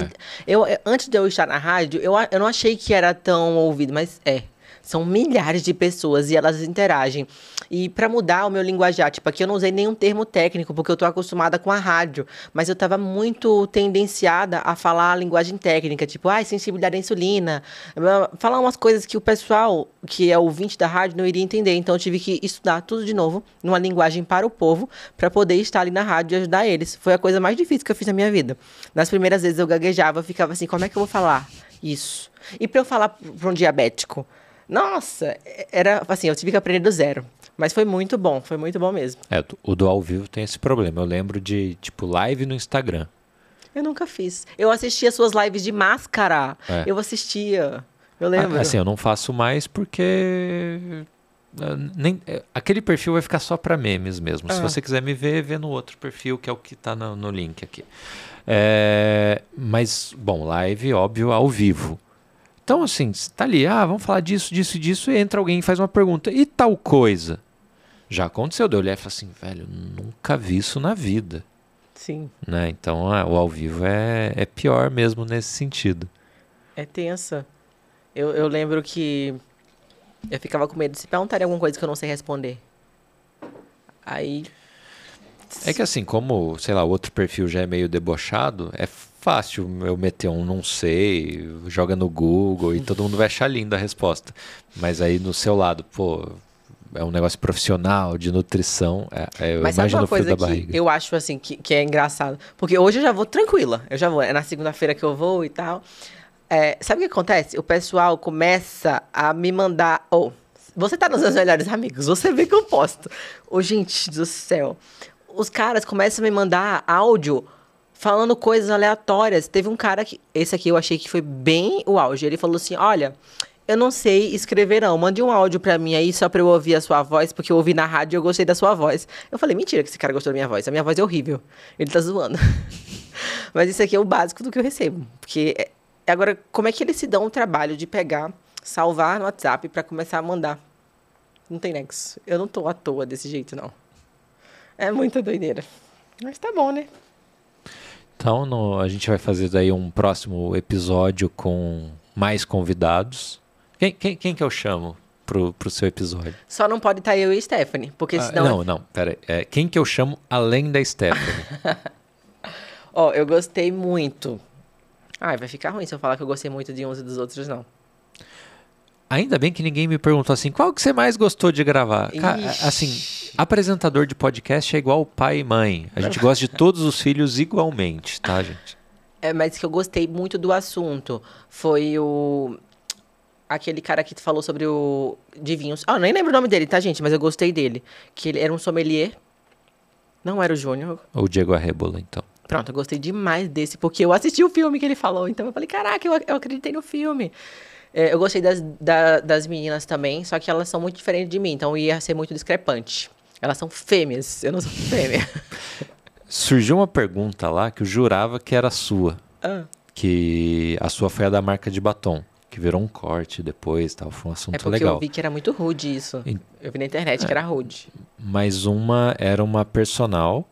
Antes de eu estar na rádio, eu não achei que era tão ouvido, mas é. São milhares de pessoas e elas interagem. E para mudar o meu linguajar, tipo, aqui eu não usei nenhum termo técnico, porque eu tô acostumada com a rádio, mas eu tava muito tendenciada a falar a linguagem técnica, tipo, sensibilidade à insulina, falar umas coisas que o pessoal, que é ouvinte da rádio, não iria entender. Então eu tive que estudar tudo de novo, numa linguagem para o povo, para poder estar ali na rádio e ajudar eles. Foi a coisa mais difícil que eu fiz na minha vida. Nas primeiras vezes eu gaguejava, ficava assim, como é que eu vou falar isso? E para eu falar para um diabético, nossa, era assim, eu tive que aprender do zero. Mas foi muito bom mesmo. O do ao vivo tem esse problema. Eu lembro de, tipo, live no Instagram. Eu nunca fiz. Eu assistia suas lives de máscara. Eu assistia. Eu lembro. Assim, eu não faço mais porque... aquele perfil vai ficar só para memes mesmo. Se você quiser me ver, vê no outro perfil, que é o que tá no link aqui. Mas, bom, live, óbvio, ao vivo. Então, assim, você tá ali, vamos falar disso, disso e disso, e entra alguém e faz uma pergunta. E tal coisa? Já aconteceu, de eu olhar e falar assim, velho, nunca vi isso na vida. Sim. Né? Então, o ao vivo é pior mesmo nesse sentido. É tensa. Eu lembro que eu ficava com medo de se perguntarem alguma coisa que eu não sei responder. Aí... É que assim, como, sei lá, o outro perfil já é meio debochado, é fácil eu meter um não sei, joga no Google e todo mundo vai achar linda a resposta. Mas aí no seu lado, pô, é um negócio profissional, de nutrição, eu Mas imagino sabe uma o frio coisa da que barriga. eu acho assim que é engraçado? Porque hoje eu já vou tranquila. Eu já vou. É na segunda-feira que eu vou e tal. Sabe o que acontece? O pessoal começa a me mandar... você tá nos meus melhores amigos, você vê que eu posto. Gente do céu. Os caras começam a me mandar áudio falando coisas aleatórias. Teve um cara que... Esse aqui eu achei que foi bem o auge. Ele falou assim, olha, eu não sei escrever não. Mande um áudio pra mim aí só pra eu ouvir a sua voz, porque eu ouvi na rádio e eu gostei da sua voz. Eu falei, mentira que esse cara gostou da minha voz. A minha voz é horrível. Ele tá zoando. Mas isso aqui é o básico do que eu recebo. Porque... Agora, como é que eles se dão o trabalho de pegar, salvar no WhatsApp pra começar a mandar? Não tem nexo. Eu não tô à toa desse jeito, não. É muita doideira. Mas tá bom, né? Então, a gente vai fazer daí um próximo episódio com mais convidados. Quem que eu chamo pro seu episódio? Só não pode estar eu e Stephanie, porque senão... Não, pera aí. Quem que eu chamo além da Stephanie? Eu gostei muito... vai ficar ruim se eu falar que eu gostei muito de uns e dos outros, não. Ainda bem que ninguém me perguntou assim, qual que você mais gostou de gravar? Assim, apresentador de podcast é igual pai e mãe. A gente gosta de todos os filhos igualmente, tá, gente? Mas que eu gostei muito do assunto foi aquele cara que falou sobre o de vinhos. Nem lembro o nome dele, tá, gente? Mas eu gostei dele. Que ele era um sommelier. Não era o Júnior. O Diego Arrebola, então. Pronto, eu gostei demais desse, porque eu assisti o filme que ele falou. Então eu falei, caraca, eu acreditei no filme. Eu gostei das meninas também, só que elas são muito diferentes de mim, então ia ser muito discrepante. Elas são fêmeas, eu não sou fêmea. Surgiu uma pergunta lá que eu jurava que era sua. Que a sua foi a da marca de batom, que virou um corte depois, tal, foi um assunto legal. É porque eu vi que era muito rude isso. Eu vi na internet que era rude. Mas uma era uma personal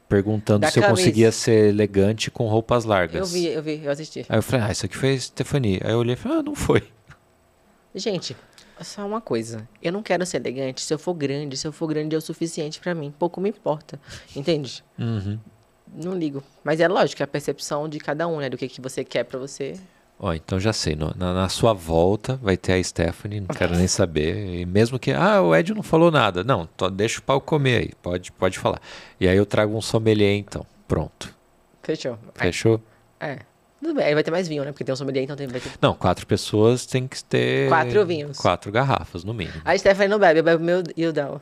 perguntando se eu conseguia ser elegante com roupas largas. Eu assisti. Aí eu falei, isso aqui foi Stephanie. Aí eu olhei e falei, não foi. Gente, só uma coisa. Eu não quero ser elegante se eu for grande é o suficiente pra mim. Pouco me importa. Entende? Uhum. Não ligo. Mas é lógico, é a percepção de cada um, né? Do que você quer pra você. Então já sei. Na sua volta vai ter a Stephanie, não quero nem saber. E mesmo que, o Ed não falou nada. Não, deixa o pau comer aí. Pode falar. E aí eu trago um sommelier, então. Pronto. Fechou? Tudo bem. Aí vai ter mais vinho, né? Porque tem um sommelier, então vai ter... Não, 4 pessoas tem que ter... 4 vinhos. 4 garrafas, no mínimo. A Stephanie não bebe, eu bebo o meu e o dela.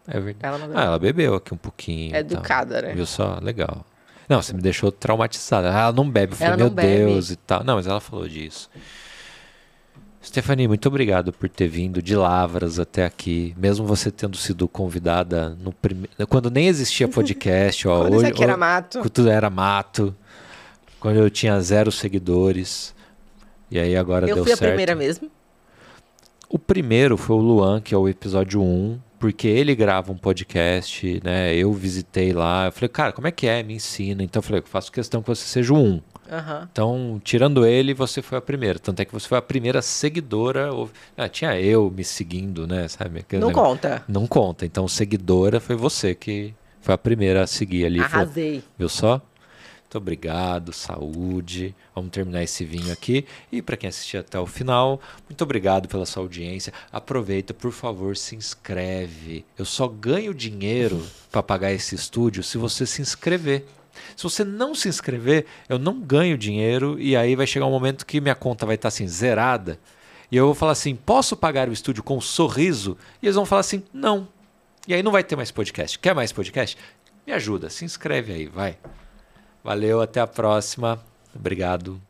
É verdade. Ela não bebe. Ela bebeu aqui um pouquinho. É educada, né? Viu só? Legal. Não, você me deixou traumatizada. Ela não bebe. Eu falei, meu Deus e tal. Não, mas ela falou disso. Stephanie, muito obrigado por ter vindo de Lavras até aqui. Mesmo você tendo sido convidada no quando nem existia podcast. Quando isso aqui era mato. Quando tudo era mato. Quando eu tinha 0 seguidores. E aí agora deu certo. Eu fui a primeira mesmo. O primeiro foi o Luan, que é o episódio 1. Porque ele grava um podcast, né? Eu visitei lá. Eu falei, cara, como é que é? Me ensina. Então eu falei, eu faço questão que você seja o 1. Aham. Então, tirando ele, você foi a primeira. Tanto é que você foi a primeira seguidora. Tinha eu me seguindo, né? Sabe? Não conta. Não conta. Então, seguidora foi você que foi a primeira a seguir ali. Arrasei. Viu só? Muito obrigado, saúde. Vamos terminar esse vinho aqui. E para quem assistiu até o final, muito obrigado pela sua audiência. Aproveita, por favor, se inscreve. Eu só ganho dinheiro para pagar esse estúdio se você se inscrever. Se você não se inscrever, eu não ganho dinheiro e aí vai chegar um momento que minha conta vai estar assim zerada. E eu vou falar assim, posso pagar o estúdio com um sorriso? E eles vão falar assim, não. E aí não vai ter mais podcast. Quer mais podcast? Me ajuda, se inscreve aí, vai. Valeu, até a próxima. Obrigado.